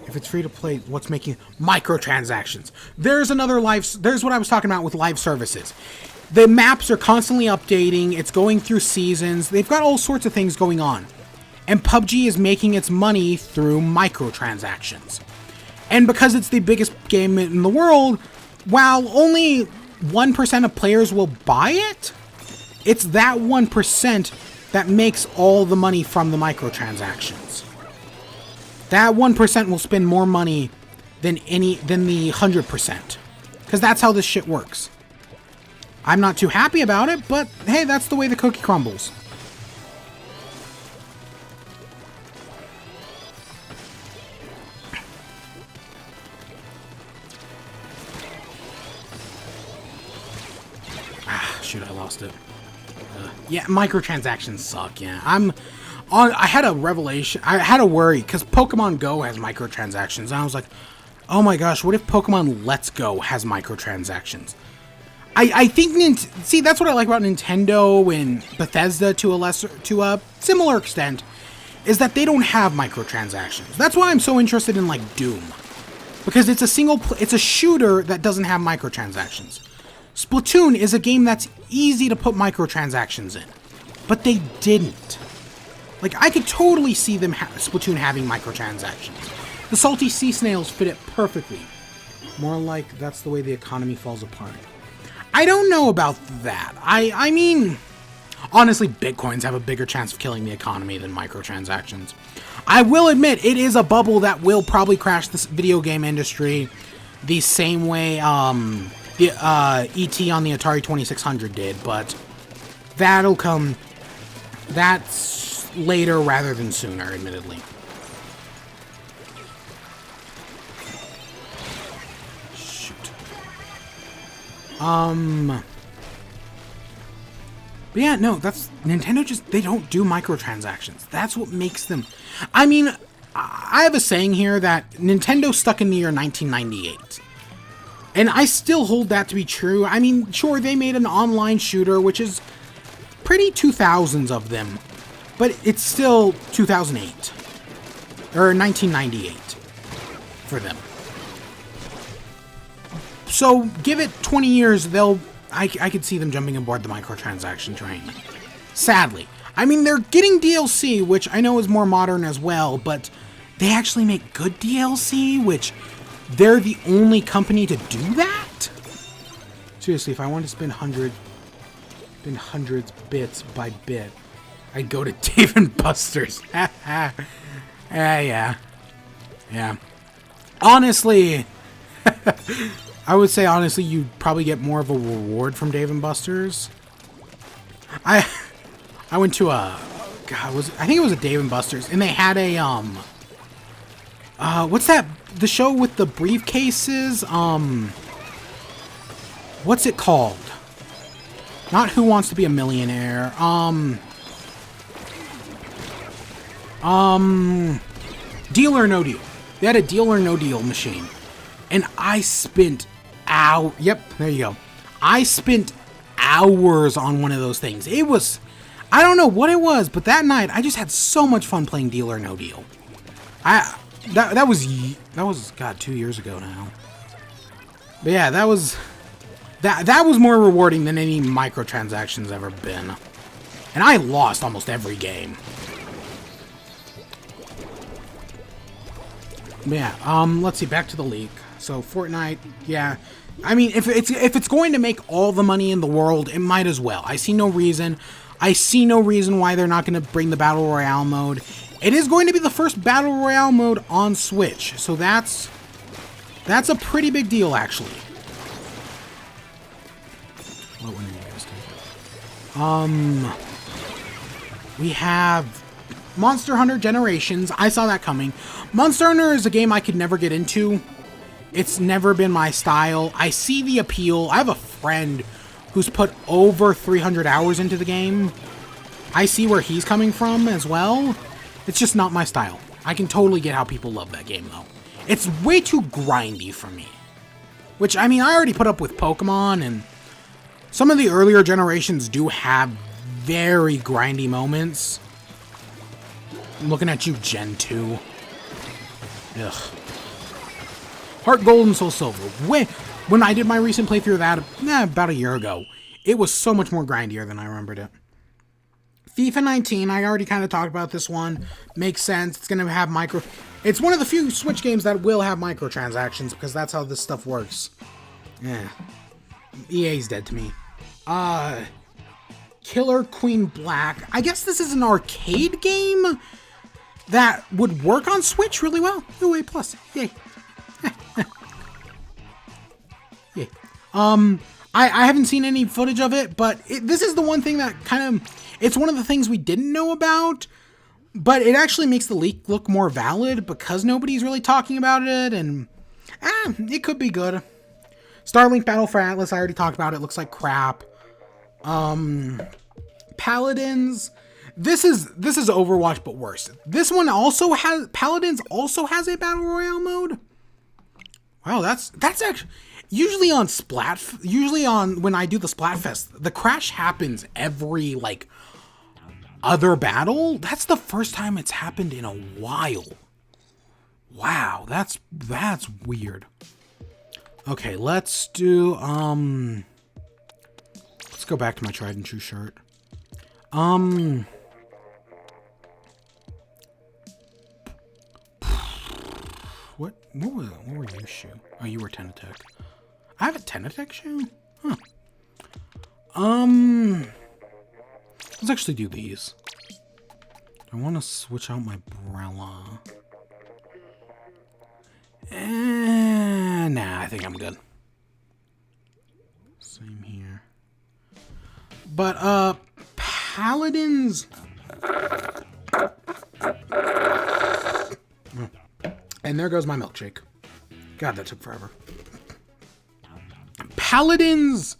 If it's free to play, what's making microtransactions? There's what I was talking about with live services. The maps are constantly updating. It's going through seasons. They've got all sorts of things going on. And PUBG is making its money through microtransactions. And because it's the biggest game in the world, while only 1% of players will buy it, it's that 1% that makes all the money from the microtransactions. That 1% will spend more money than the 100%. Because that's how this shit works. I'm not too happy about it, but hey, that's the way the cookie crumbles. Shoot, I lost it. Yeah, microtransactions suck, yeah. I had a revelation. I had a worry, because Pokemon Go has microtransactions, and I was like, oh my gosh, what if Pokemon Let's Go has microtransactions? I think, see, that's what I like about Nintendo and Bethesda to a similar extent, is that they don't have microtransactions. That's why I'm so interested in, like, Doom. Because it's it's a shooter that doesn't have microtransactions. Splatoon is a game that's easy to put microtransactions in, but they didn't. Like, I could totally see them Splatoon having microtransactions. The salty sea snails fit it perfectly. More like that's the way the economy falls apart. I don't know about that. I mean, honestly, Bitcoins have a bigger chance of killing the economy than microtransactions. I will admit, it is a bubble that will probably crash this video game industry the same way, the E.T. on the Atari 2600 did, but that'll come. That's later rather than sooner, admittedly. Shoot. But yeah, no, that's Nintendo. They don't do microtransactions. That's what makes them. I mean, I have a saying here that Nintendo stuck in the year 1998. And I still hold that to be true. I mean, sure, they made an online shooter, which is pretty 2000s of them. But it's still 2008. Or 1998. For them. So, give it 20 years, I could see them jumping aboard the microtransaction train. Sadly. I mean, they're getting DLC, which I know is more modern as well, but they actually make good DLC, which... they're the only company to do that? Seriously, if I wanted to spend hundreds bits by bit, I'd go to Dave & Buster's. Yeah. Honestly, I would say honestly, you'd probably get more of a reward from Dave & Buster's. I went to I think it was a Dave & Buster's, and they had a, what's that? The show with the briefcases? What's it called? Not Who Wants to Be a Millionaire. Deal or No Deal. They had a Deal or No Deal machine. And I spent yep, there you go. I spent hours on one of those things. It was, I don't know what it was, but that night I just had so much fun playing Deal or No Deal. That was God, 2 years ago now. But yeah, that was more rewarding than any microtransactions ever been. And I lost almost every game. But yeah, let's see, back to the leak. So Fortnite, yeah. I mean, if it's going to make all the money in the world, it might as well. I see no reason why they're not going to bring the Battle Royale mode. It is going to be the first Battle Royale mode on Switch, so that's a pretty big deal, actually. What one are you guys doing? We have Monster Hunter Generations. I saw that coming. Monster Hunter is a game I could never get into. It's never been my style. I see the appeal. I have a friend who's put over 300 hours into the game. I see where he's coming from as well. It's just not my style. I can totally get how people love that game, though. It's way too grindy for me. Which, I mean, I already put up with Pokemon, and some of the earlier generations do have very grindy moments. I'm looking at you, Gen 2. Ugh. Heart Gold and Soul Silver. When I did my recent playthrough of that, about a year ago, it was so much more grindier than I remembered it. FIFA 19, I already kind of talked about this one. Makes sense. It's going to have It's one of the few Switch games that will have microtransactions, because that's how this stuff works. Yeah. EA's dead to me. Killer Queen Black. I guess this is an arcade game that would work on Switch really well. Ooh, A+. Yay. Yay. I haven't seen any footage of it, but this is the one thing that kind of... It's one of the things we didn't know about, but it actually makes the leak look more valid because nobody's really talking about it, and it could be good. Starlink Battle for Atlas, I already talked about it. Looks like crap. Paladins. This is Overwatch, but worse. This one also has... Paladins also has a Battle Royale mode. Wow, that's actually... Usually on when I do the Splatfest, the crash happens every, like, other battle. That's the first time it's happened in a while. Wow, that's weird. Okay, let's do, let's go back to my tried and true shirt. What were you shoe? Oh, you were Tenatech. I have a Tenatech shoe? Huh. Let's actually do these. I want to switch out my Brella. Nah, I think I'm good. Same here. But, Paladins... And there goes my milkshake. God, that took forever. Paladins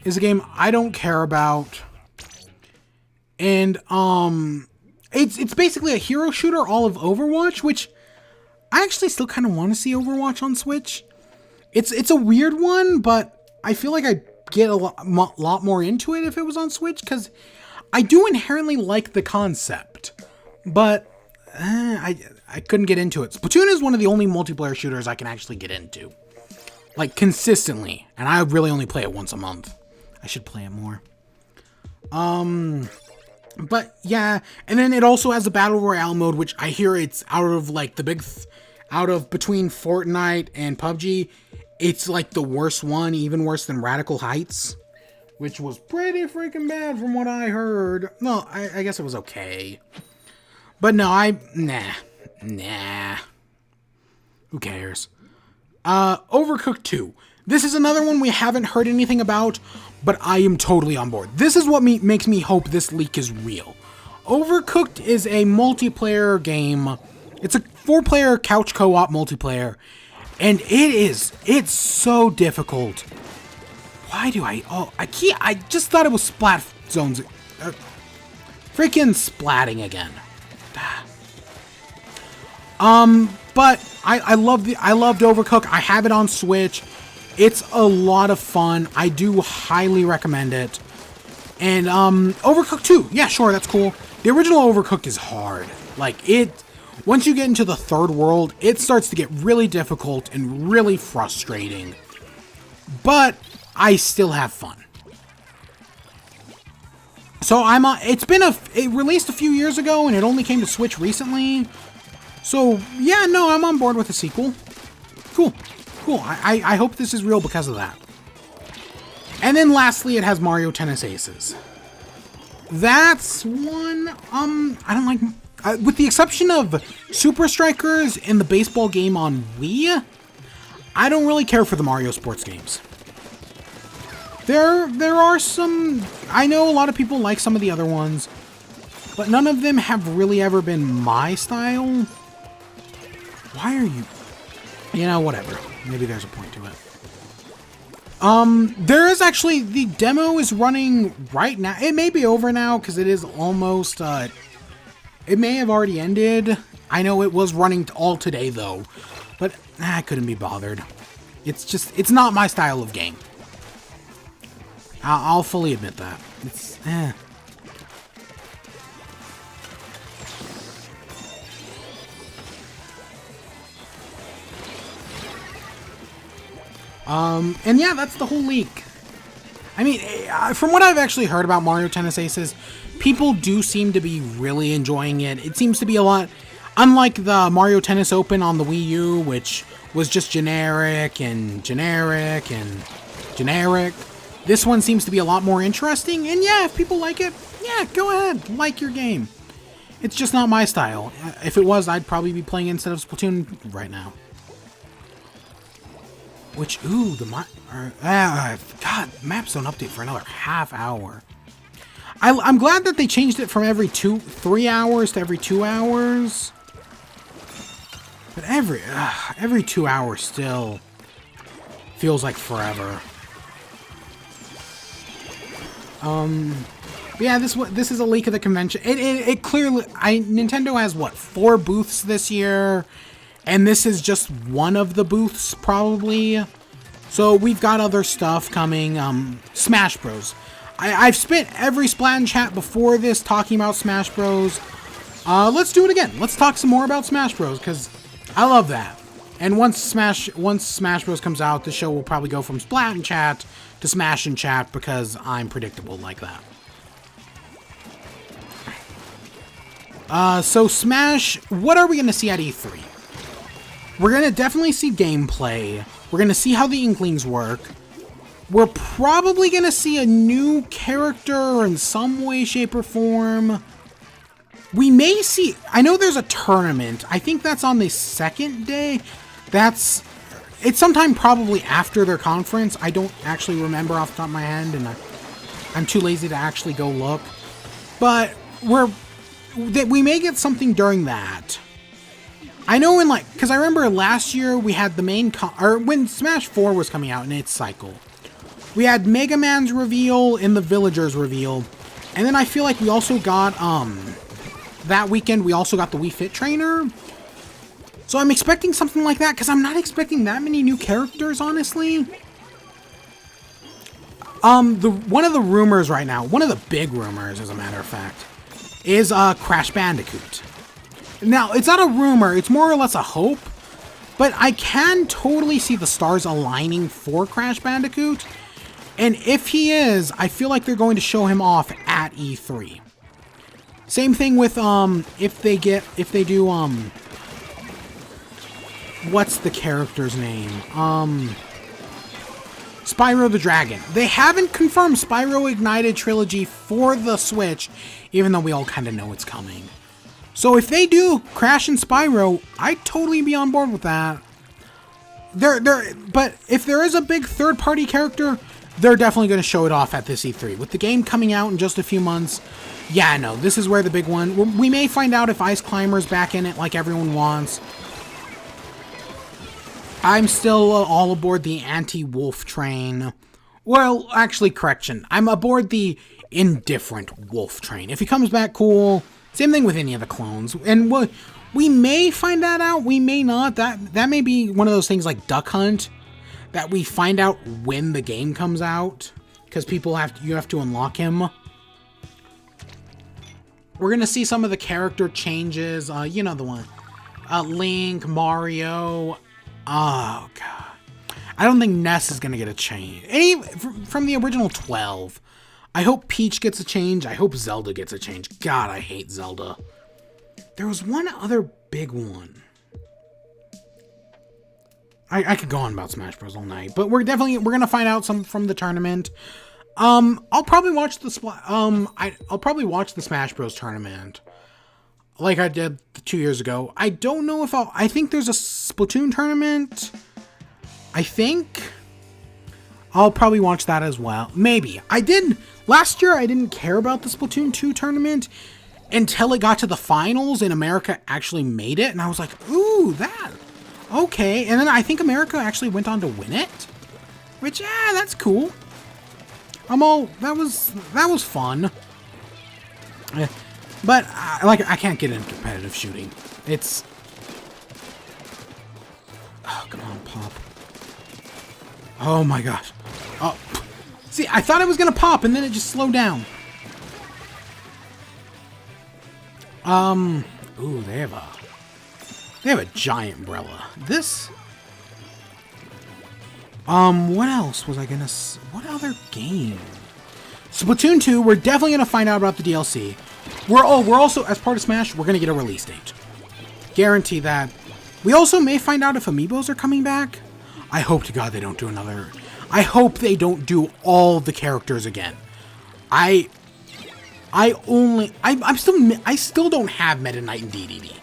is a game I don't care about. And, it's basically a hero shooter, all of Overwatch, which I actually still kind of want to see Overwatch on Switch. It's a weird one, but I feel like I'd get a lot more into it if it was on Switch, because I do inherently like the concept, but I couldn't get into it. Splatoon is one of the only multiplayer shooters I can actually get into, like, consistently, and I really only play it once a month. I should play it more. But yeah, and then it also has a Battle Royale mode, which I hear it's out of, like, between Fortnite and PUBG, it's like the worst one, even worse than Radical Heights, which was pretty freaking bad from what I heard. Well, I guess it was okay. But no, nah. Who cares? Overcooked 2. This is another one we haven't heard anything about, but I am totally on board. This is what makes me hope this leak is real. Overcooked is a multiplayer game. It's a 4-player couch co-op multiplayer, and it's so difficult. Why do I just thought it was Splat Zones. Freaking splatting again. But I loved Overcooked. I have it on Switch. It's a lot of fun. I do highly recommend it. And Overcooked 2, yeah, sure, that's cool. The original Overcooked is hard. Like, once you get into the third world, it starts to get really difficult and really frustrating. But I still have fun. So it released a few years ago, and it only came to Switch recently. So yeah, no, I'm on board with a sequel. Cool. I hope this is real because of that. And then lastly, it has Mario Tennis Aces. That's one, I don't like, with the exception of Super Strikers and the baseball game on Wii, I don't really care for the Mario sports games. There are some, I know a lot of people like some of the other ones. but none of them have really ever been my style. Why are you... You know, whatever. Maybe there's a point to it. There is actually... The demo is running right now. It may be over now, because it is almost... it may have already ended. I know it was running all today, though. But I couldn't be bothered. It's just... It's not my style of game. I'll fully admit that. It's... And yeah, that's the whole leak. I mean, from what I've actually heard about Mario Tennis Aces, people do seem to be really enjoying it. It seems to be a lot, unlike the Mario Tennis Open on the Wii U, which was just generic and generic and generic. This one seems to be a lot more interesting, and yeah, if people like it, yeah, go ahead, like your game. It's just not my style. If it was, I'd probably be playing instead of Splatoon right now. Which, ooh, God, maps don't update for another half hour. I'm glad that they changed it from every 3 hours to every 2 hours. But every 2 hours still feels like forever. Yeah, this is a leak of the convention. It clearly, Nintendo has what, 4 booths this year. And this is just one of the booths, probably. So we've got other stuff coming. Smash Bros. I've spent every Splat chat before this talking about Smash Bros. Let's do it again. Let's talk some more about Smash Bros. Because I love that. And once Smash Bros. Comes out, the show will probably go from Splat chat to Smash and chat because I'm predictable like that. So Smash, what are we going to see at E3? We're going to definitely see gameplay. We're going to see how the Inklings work. We're probably going to see a new character in some way, shape, or form. We may see... I know there's a tournament. I think that's on the second day. It's sometime probably after their conference. I don't actually remember off the top of my head, and I'm too lazy to actually go look. But we may get something during that. I know because I remember last year we had the main or when Smash 4 was coming out in its cycle, we had Mega Man's reveal and the Villagers reveal, and then I feel like we also got that weekend we also got the Wii Fit Trainer. So I'm expecting something like that because I'm not expecting that many new characters, honestly. One of the rumors right now, one of the big rumors, as a matter of fact, is Crash Bandicoot. Now, it's not a rumor, it's more or less a hope, but I can totally see the stars aligning for Crash Bandicoot, and if he is, I feel like they're going to show him off at E3. Same thing with, if they do, what's the character's name? Spyro the Dragon. They haven't confirmed Spyro Ignited Trilogy for the Switch, even though we all kind of know it's coming. So if they do Crash and Spyro, I'd totally be on board with that. But if there is a big third-party character, they're definitely going to show it off at this E3. With the game coming out in just a few months, yeah, no, this is where the big one... We may find out if Ice Climber's back in it like everyone wants. I'm still all aboard the anti-wolf train. Well, actually, correction. I'm aboard the indifferent wolf train. If he comes back, cool... Same thing with any of the clones. And we may find that out, we may not. That may be one of those things like Duck Hunt, that we find out when the game comes out, because you have to unlock him. We're going to see some of the character changes, you know the one. Link, Mario. Oh, God. I don't think Ness is going to get a change. From the original 12. I hope Peach gets a change. I hope Zelda gets a change. God, I hate Zelda. There was one other big one. I could go on about Smash Bros. All night, but we're gonna find out some from the tournament. I'll probably watch I'll probably watch the Smash Bros. Tournament, like I did 2 years ago. I don't know if I think there's a Splatoon tournament. I think I'll probably watch that as well. Maybe. Last year I didn't care about the Splatoon 2 tournament. until it got to the finals and America actually made it. And I was like, ooh, that. Okay. And then I think America actually went on to win it. Which, yeah, that's cool. That was fun. But, I can't get into competitive shooting. It's... Oh, come on, pop. Oh my gosh. Oh, see, I thought it was gonna pop and then it just slowed down. Ooh, they have a giant umbrella. This... what else was I gonna... What other game? Splatoon 2, we're definitely gonna find out about the DLC. We're also, as part of Smash, we're gonna get a release date. Guarantee that. We also may find out if Amiibos are coming back. I hope to God they don't do another... I hope they don't do all the characters again. I still don't have Meta Knight and DDD.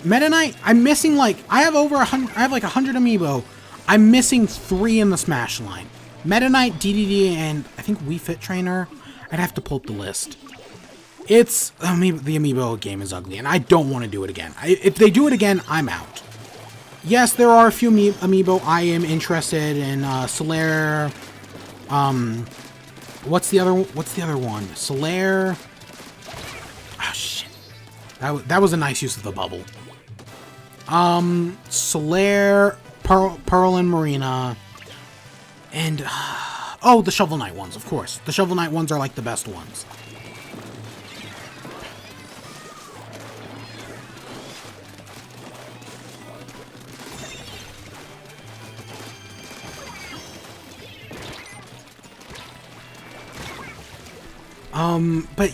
Meta Knight, I'm missing like... I have over 100... I have like 100 Amiibo. I'm missing 3 in the Smash line. Meta Knight, DDD, and I think Wii Fit Trainer. I'd have to pull up the list. It's... the Amiibo game is ugly, and I don't want to do it again. If they do it again, I'm out. Yes, there are a few Amiibo I am interested in. Solaire... What's the other one? Solaire... Oh, shit. That was a nice use of the bubble. Solaire... Pearl and Marina... And... oh, the Shovel Knight ones, of course. The Shovel Knight ones are like the best ones. But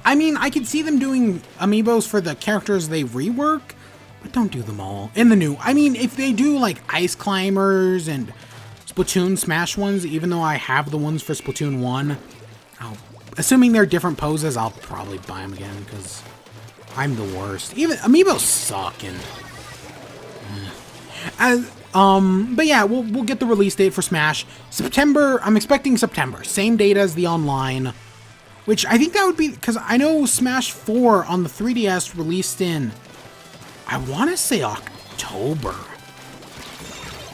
I mean, I could see them doing Amiibos for the characters they rework, but don't do them all. In the new, I mean, if they do like Ice Climbers and Splatoon Smash ones, even though I have the ones for Splatoon 1, assuming they're different poses, I'll probably buy them again, because I'm the worst. Even Amiibos suck, and... but yeah, we'll get the release date for Smash. September, I'm expecting September. Same date as the online. Which I think that would be... Because I know Smash 4 on the 3DS released in... I want to say October.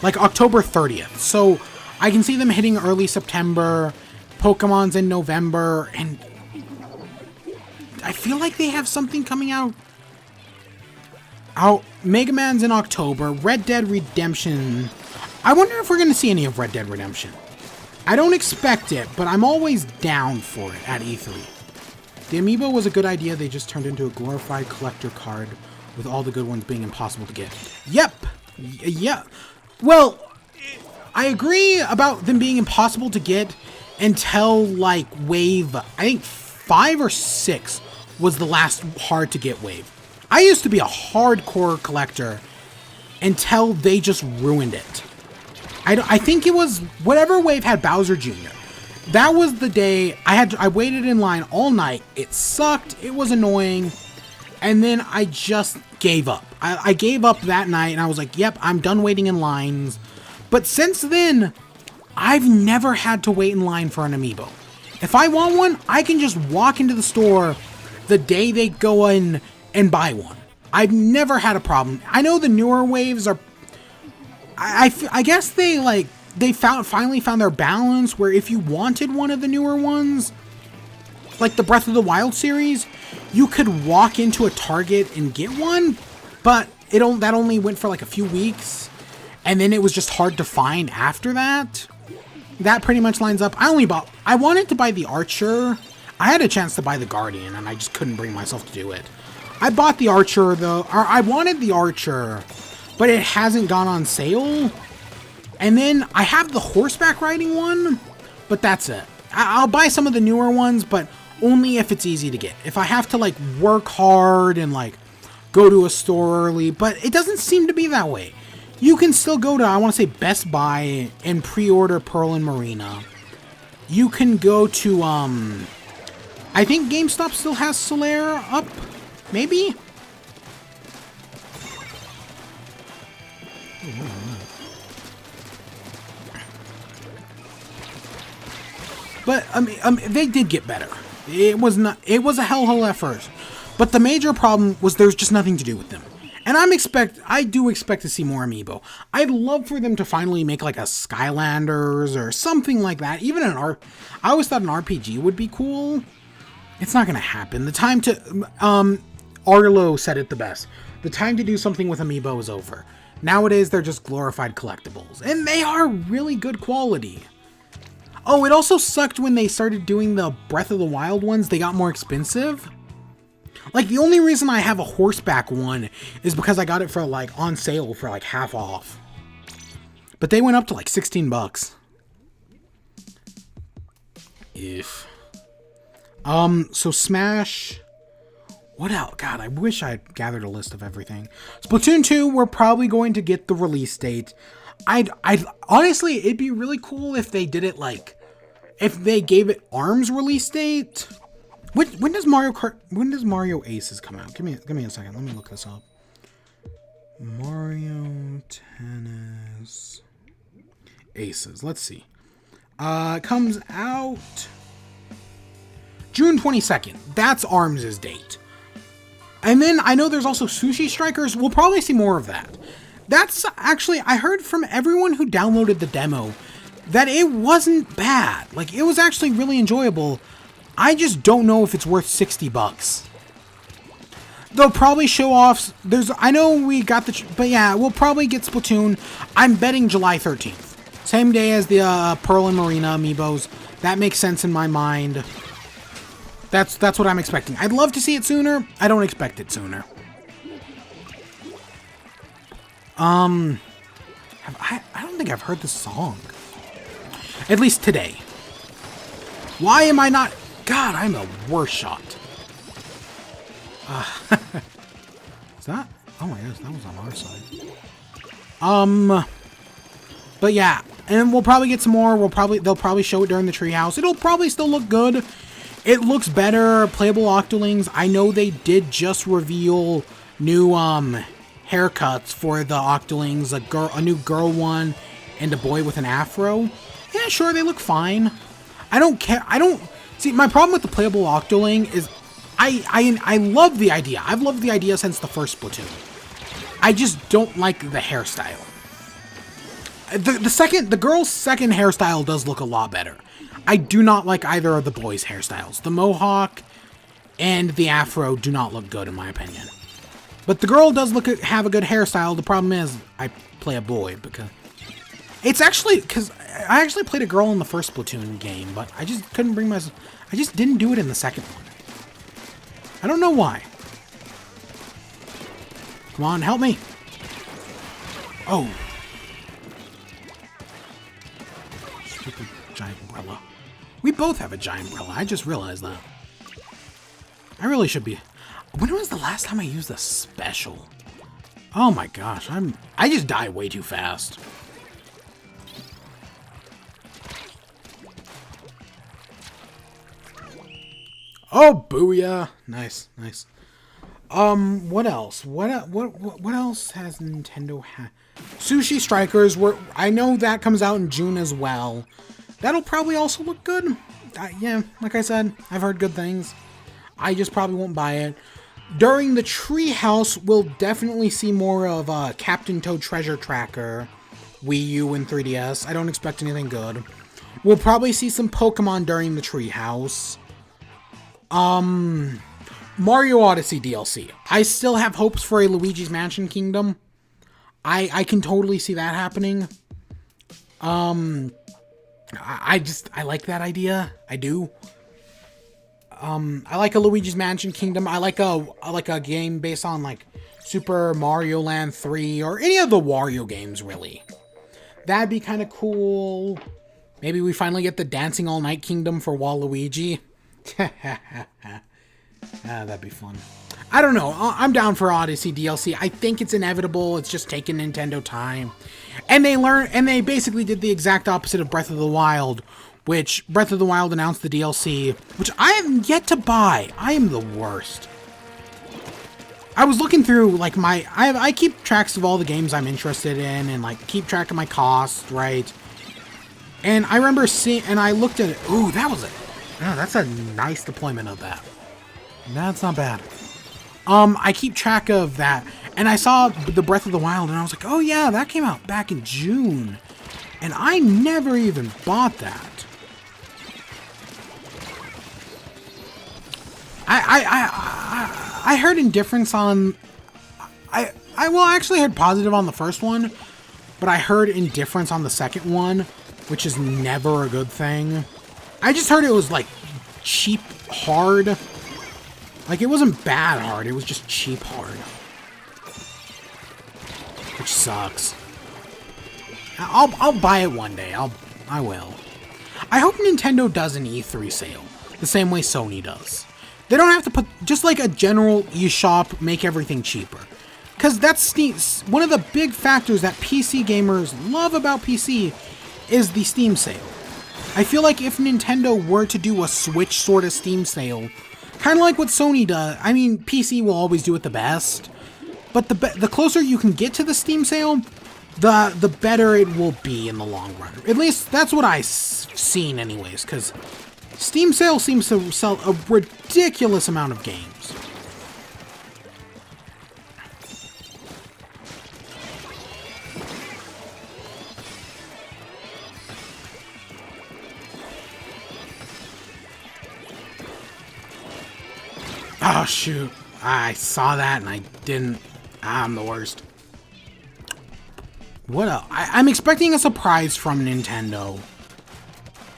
Like October 30th. So I can see them hitting early September. Pokemon's in November. And I feel like they have something coming out. Mega Man's in October. Red Dead Redemption. I wonder if we're going to see any of Red Dead Redemption. I don't expect it, but I'm always down for it at E3. The Amiibo was a good idea. They just turned into a glorified collector card with all the good ones being impossible to get. Yep. Yeah. Well, I agree about them being impossible to get until, like, Wave... I think 5 or 6 was the last hard-to-get wave. I used to be a hardcore collector until they just ruined it. I think it was whatever wave had Bowser Jr. That was the day I waited in line all night. It sucked. It was annoying. And then I just gave up. I gave up that night and I was like, yep, I'm done waiting in lines. But since then, I've never had to wait in line for an Amiibo. If I want one, I can just walk into the store the day they go in and buy one. I've never had a problem. I know the newer waves are... I guess they finally found their balance where if you wanted one of the newer ones, like the Breath of the Wild series, you could walk into a Target and get one, but that only went for like a few weeks, and then it was just hard to find after that. That pretty much lines up. I wanted to buy the Archer. I had a chance to buy the Guardian, and I just couldn't bring myself to do it. I bought the Archer though, or I wanted the Archer, but it hasn't gone on sale. And then I have the horseback riding one, but that's it. I'll buy some of the newer ones, but only if it's easy to get. If I have to like work hard and like go to a store early, but it doesn't seem to be that way. You can still go to, I want to say Best Buy and pre-order Pearl and Marina. You can go to, I think GameStop still has Solaire up, maybe? But, they did get better. It was not. It was a hellhole at first, but the major problem was there's just nothing to do with them. And I do expect to see more amiibo. I'd love for them to finally make like a Skylanders or something like that. Even I always thought an RPG would be cool. It's not gonna happen. The time to Arlo said it the best. The time to do something with amiibo is over. Nowadays they're just glorified collectibles, and they are really good quality. Oh, it also sucked when they started doing the Breath of the Wild ones. They got more expensive. Like, the only reason I have a horseback one is because I got it for, like, on sale for, like, half off. But they went up to, like, 16 bucks. If. So Smash. What else? God, I wish I had gathered a list of everything. Splatoon 2, we're probably going to get the release date. I'd honestly, it'd be really cool if they did it, like, if they gave it ARMS release date. When does Mario Aces come out? Give me a second. Let me look this up. Mario Tennis Aces. Let's see. It comes out June 22nd. That's ARMS' date. And then I know there's also Sushi Strikers. We'll probably see more of that. That's actually, I heard from everyone who downloaded the demo that it wasn't bad. Like, it was actually really enjoyable. I just don't know if it's worth 60 bucks. They'll probably show off. I know we got but yeah, we'll probably get Splatoon. I'm betting July 13th. Same day as the Pearl and Marina amiibos. That makes sense in my mind. That's what I'm expecting. I'd love to see it sooner. I don't expect it sooner. I don't think I've heard this song. At least today. Why am I not? God, I'm a worse shot. Is that? Oh my gosh, that was on our side. But yeah, and we'll probably get some more. They'll probably show it during the treehouse. It'll probably still look good. It looks better. Playable Octolings. I know they did just reveal new haircuts for the Octolings. A new girl one and a boy with an afro. Yeah, sure, they look fine. I don't care. See, my problem with the playable Octoling is I love the idea. I've loved the idea since the first Splatoon. I just don't like the hairstyle. The girl's second hairstyle does look a lot better. I do not like either of the boys' hairstyles. The mohawk and the afro do not look good in my opinion. But the girl does have a good hairstyle. The problem is I play a boy because it's actually because I actually played a girl in the first Splatoon game, but I just couldn't bring myself. I just didn't do it in the second one. I don't know why. Come on, help me. Oh. Stupid giant umbrella. We both have a giant umbrella. I just realized that. I really should be. When was the last time I used a special? Oh my gosh, I just die way too fast. Oh, booyah. Nice, nice. What else? What else has Nintendo had? Sushi Strikers, I know that comes out in June as well. That'll probably also look good. Yeah, like I said, I've heard good things. I just probably won't buy it. During the Treehouse, we'll definitely see more of Captain Toad Treasure Tracker, Wii U and 3DS. I don't expect anything good. We'll probably see some Pokemon during the Treehouse. Mario Odyssey DLC. I still have hopes for a Luigi's Mansion Kingdom. I can totally see that happening. I like that idea. I do. I like a Luigi's Mansion Kingdom. I like a game based on like Super Mario Land 3 or any of the Wario games really. That'd be kind of cool. Maybe we finally get the Dancing All Night Kingdom for Waluigi. That'd be fun. I don't know. I'm down for Odyssey DLC. I think it's inevitable. It's just taking Nintendo time. And they basically did the exact opposite of Breath of the Wild, which Breath of the Wild announced the DLC, which I have yet to buy. I am the worst. I was looking through like I keep tracks of all the games I'm interested in and like keep track of my costs, right? And I remember seeing, and I looked at it. Ooh, that was Yeah, that's a nice deployment of that. That's not bad. I keep track of that, and I saw the Breath of the Wild, and I was like, oh yeah, that came out back in June, and I never even bought that. I heard indifference on. I actually heard positive on the first one, but I heard indifference on the second one, which is never a good thing. I just heard it was like cheap hard. Like, it wasn't bad hard, it was just cheap hard. Which sucks. I'll buy it one day. I will. I hope Nintendo does an E3 sale, the same way Sony does. They don't have to put, just like a general eShop, make everything cheaper. Because that's Steam. One of the big factors that PC gamers love about PC is the Steam sale. I feel like if Nintendo were to do a Switch sort of Steam sale, kind of like what Sony does, I mean, PC will always do it the best, but the closer you can get to the Steam sale, the better it will be in the long run. At least that's what I've seen anyways, because Steam sale seems to sell a ridiculous amount of games. Oh, shoot. I saw that and I didn't. I'm the worst. What else? I'm expecting a surprise from Nintendo.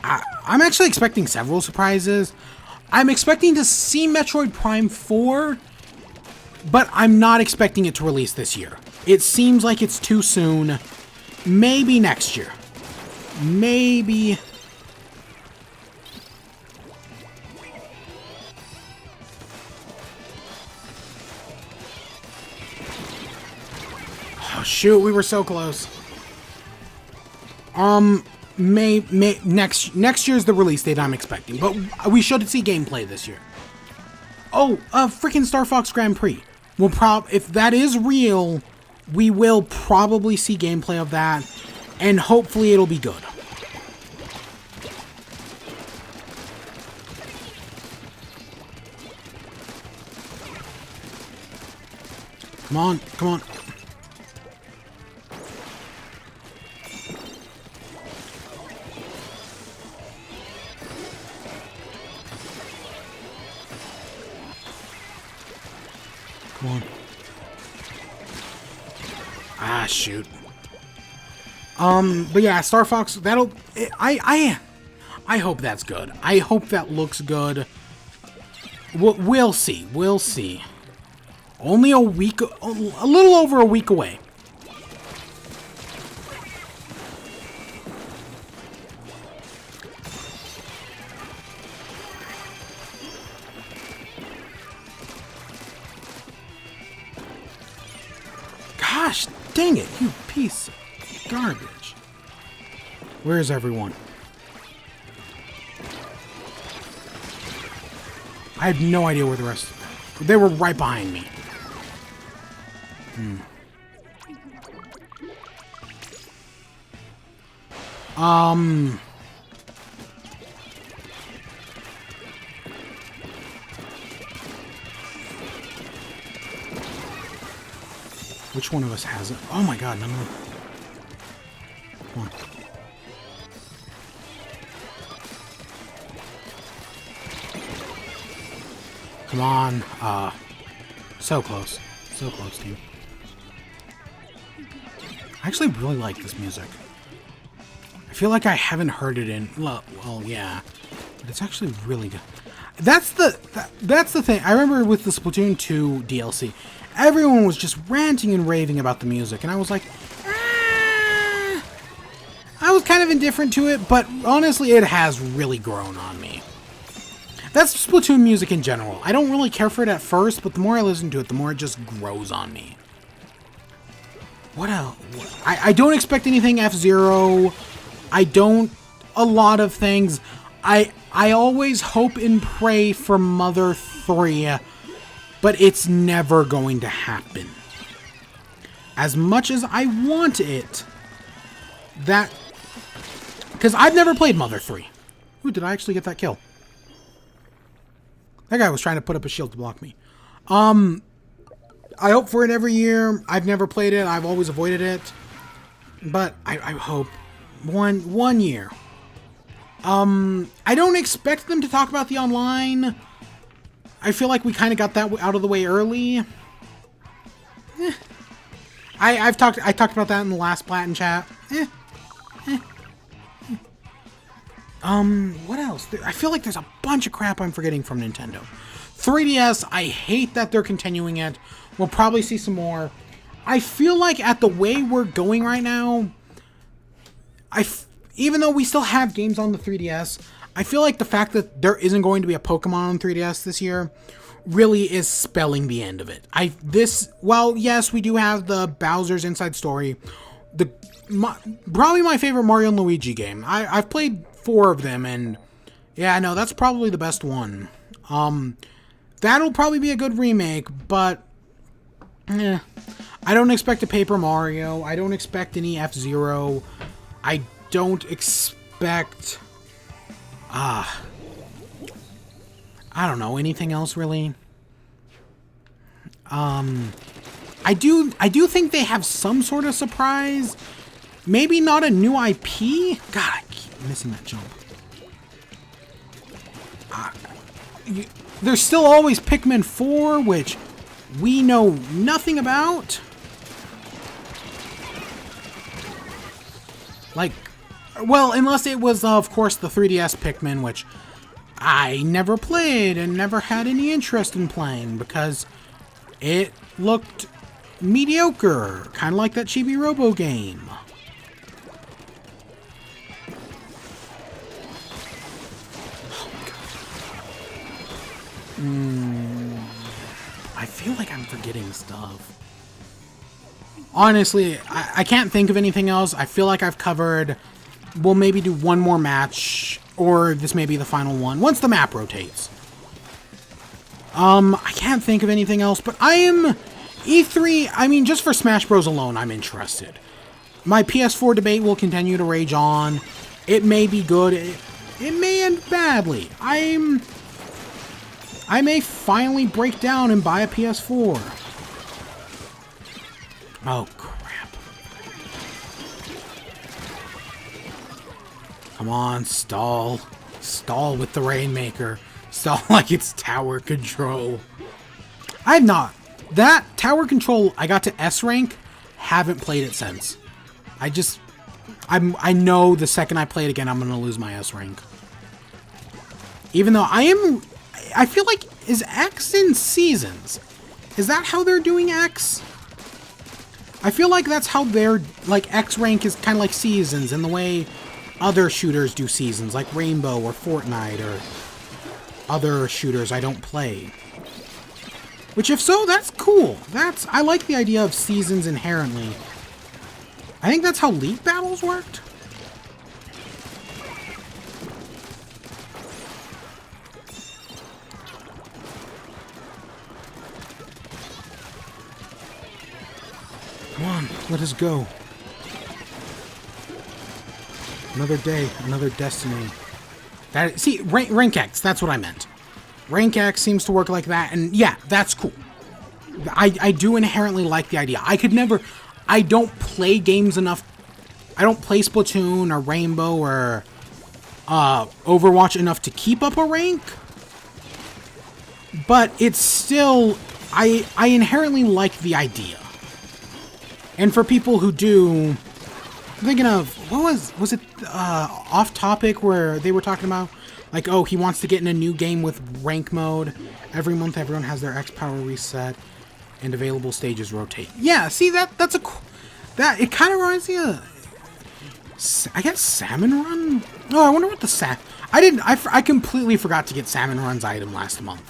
I'm actually expecting several surprises. I'm expecting to see Metroid Prime 4, but I'm not expecting it to release this year. It seems like it's too soon. Maybe next year. Maybe. Oh, shoot, we were so close. Next year's the release date I'm expecting, but we should see gameplay this year. Oh, freaking Star Fox Grand Prix. If that is real, we will probably see gameplay of that, and hopefully it'll be good. Come on, come on. Come on. Ah, shoot. But yeah, Star Fox, that'll... I hope that's good. I hope that looks good. We'll see. We'll see. Only a week... A little over a week away. Gosh, dang it, you piece of garbage. Where's everyone? I have no idea where the rest of them. They were right behind me. Which one of us has it? Oh my god, none of them. Come on. Come on. So close. So close, team. I actually really like this music. I feel like I haven't heard it in... Well, yeah. But it's actually really good. That's the thing. I remember with the Splatoon 2 DLC, everyone was just ranting and raving about the music, and I was like, I was kind of indifferent to it, but honestly, it has really grown on me. That's Splatoon music in general. I don't really care for it at first, but the more I listen to it, the more it just grows on me. What else? I don't expect anything F-Zero. I don't... A lot of things. I always hope and pray for Mother 3, but it's never going to happen. As much as I want it, that... Because I've never played Mother 3. Ooh, did I actually get that kill? That guy was trying to put up a shield to block me. I hope for it every year. I've never played it. I've always avoided it. But I hope one year. I don't expect them to talk about the online. I feel like we kind of got that out of the way early. I talked about that in the last Platin chat. What else? I feel like there's a bunch of crap I'm forgetting from Nintendo. 3DS, I hate that they're continuing it. We'll probably see some more. I feel like at the way we're going right now, even though we still have games on the 3DS, I feel like the fact that there isn't going to be a Pokemon on 3DS this year really is spelling the end of it. Well, yes, we do have the Bowser's Inside Story, probably my favorite Mario and Luigi game. I've played 4 of them, and yeah, no, that's probably the best one. That'll probably be a good remake, but I don't expect a Paper Mario. I don't expect any F-Zero. I don't expect I don't know, anything else really. I do think they have some sort of surprise. Maybe not a new IP. God, I keep missing that jump. There's still always Pikmin 4, which we know nothing about. Like, well, unless it was, of course, the 3DS Pikmin, which I never played and never had any interest in playing because it looked mediocre, kind of like that Chibi Robo game. I feel like I'm forgetting stuff. Honestly, I can't think of anything else. I feel like I've covered... We'll maybe do one more match, or this may be the final one, once the map rotates. I can't think of anything else, but I am... E3, I mean, just for Smash Bros. Alone, I'm interested. My PS4 debate will continue to rage on. It may be good. It may end badly. I may finally break down and buy a PS4. Oh, crap. Come on, stall. Stall with the Rainmaker. Stall like it's tower control. I've not. That tower control, I got to S rank, haven't played it since. I know the second I play it again, I'm going to lose my S rank. Even though I feel like, is X in seasons? Is that how they're doing X? I feel like that's how they're, like, X rank is kind of like seasons in the way other shooters do seasons, like Rainbow or Fortnite or other shooters I don't play. Which, if so, that's cool. I like the idea of seasons inherently. I think that's how League Battles worked. Come on, let us go. Another day, another destiny. See, Rank X, that's what I meant. Rank X seems to work like that, and yeah, that's cool. I do inherently like the idea. I don't play games enough. I don't play Splatoon or Rainbow or Overwatch enough to keep up a rank. But it's still, I inherently like the idea. And for people who do, I'm thinking of, what was it Off Topic where they were talking about, like, oh, he wants to get in a new game with rank mode. Every month everyone has their X power reset and available stages rotate. Yeah, see, that's a cool, it kind of reminds me of, I guess, Salmon Run? Oh, I wonder what the I completely forgot to get Salmon Run's item last month.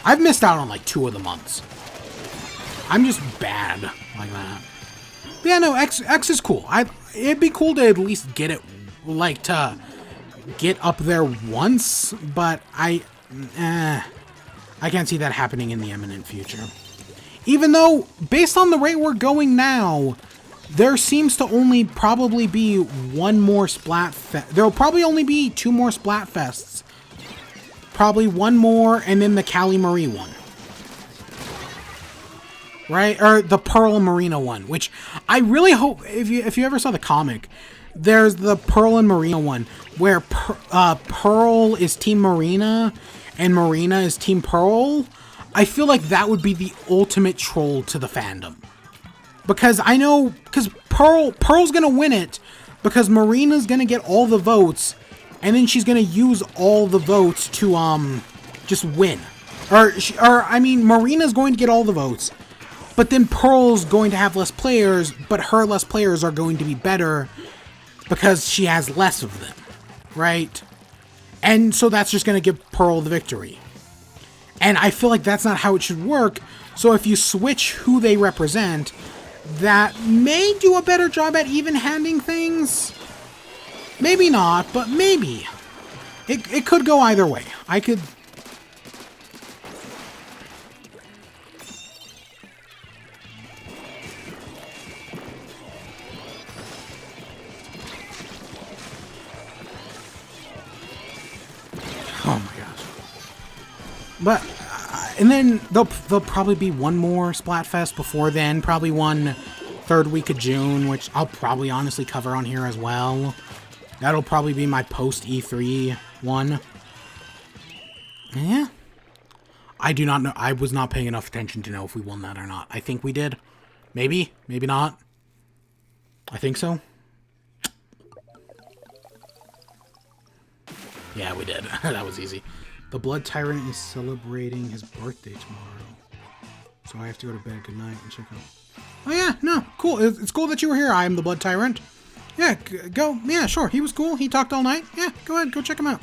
I've missed out on like 2 of the months. I'm just bad like that. But yeah, no, X is cool. It'd be cool to at least get it, like, to get up there once, but I can't see that happening in the imminent future. Even though, based on the rate we're going now, there seems to only probably be one more Splat Fest. There'll probably only be 2 more Splat Fests probably one more, and then the Cali Marie one. Right? Or the Pearl Marina one, which I really hope, if you ever saw the comic, there's the Pearl and Marina one, where Pearl is Team Marina, and Marina is Team Pearl. I feel like that would be the ultimate troll to the fandom. Because I know, because Pearl's gonna win it, because Marina's gonna get all the votes, and then she's gonna use all the votes to, just win. Or I mean, Marina's going to get all the votes, but then Pearl's going to have less players, but her less players are going to be better because she has less of them, right? And so that's just going to give Pearl the victory. And I feel like that's not how it should work. So if you switch who they represent, that may do a better job at even-handing things. Maybe not, but maybe. It could go either way. I could... Oh my gosh. But, and then there'll probably be one more Splatfest before then. Probably one third week of June, which I'll probably honestly cover on here as well. That'll probably be my post E3 one. Yeah. I do not know. I was not paying enough attention to know if we won that or not. I think we did. Maybe. Maybe not. I think so. Yeah, we did. That was easy. The Blood Tyrant is celebrating his birthday tomorrow. So I have to go to bed. Good night and check out. Oh yeah, no, cool. It's cool that you were here. I am the Blood Tyrant. Yeah, go. Yeah, sure. He was cool. He talked all night. Yeah, go ahead. Go check him out.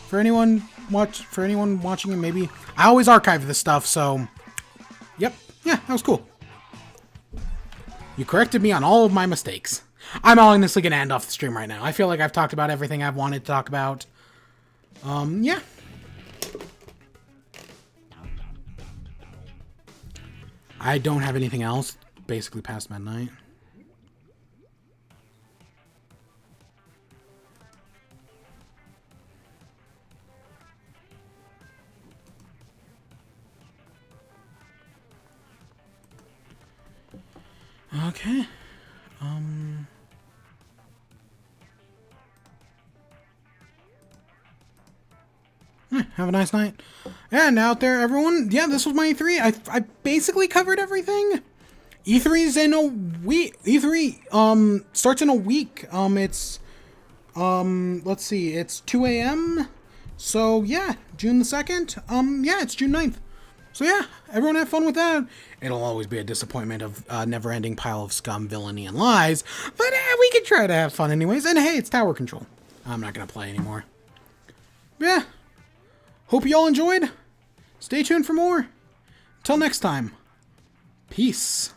For anyone watching him, maybe. I always archive this stuff, so... Yep. Yeah, that was cool. You corrected me on all of my mistakes. I'm honestly going to end off the stream right now. I feel like I've talked about everything I've wanted to talk about. Yeah. I don't have anything else. Basically past midnight. Okay. Have a nice night. And out there, everyone. Yeah, this was my E3. I basically covered everything. E3's in a week. E3 starts in a week. It's let's see. It's 2 a.m. So yeah, June the 2nd. Yeah, it's June 9th. So yeah, everyone have fun with that. It'll always be a disappointment of a never-ending pile of scum, villainy, and lies. But we can try to have fun anyways. And hey, it's tower control. I'm not gonna play anymore. Yeah. Hope you all enjoyed. Stay tuned for more. Until next time. Peace.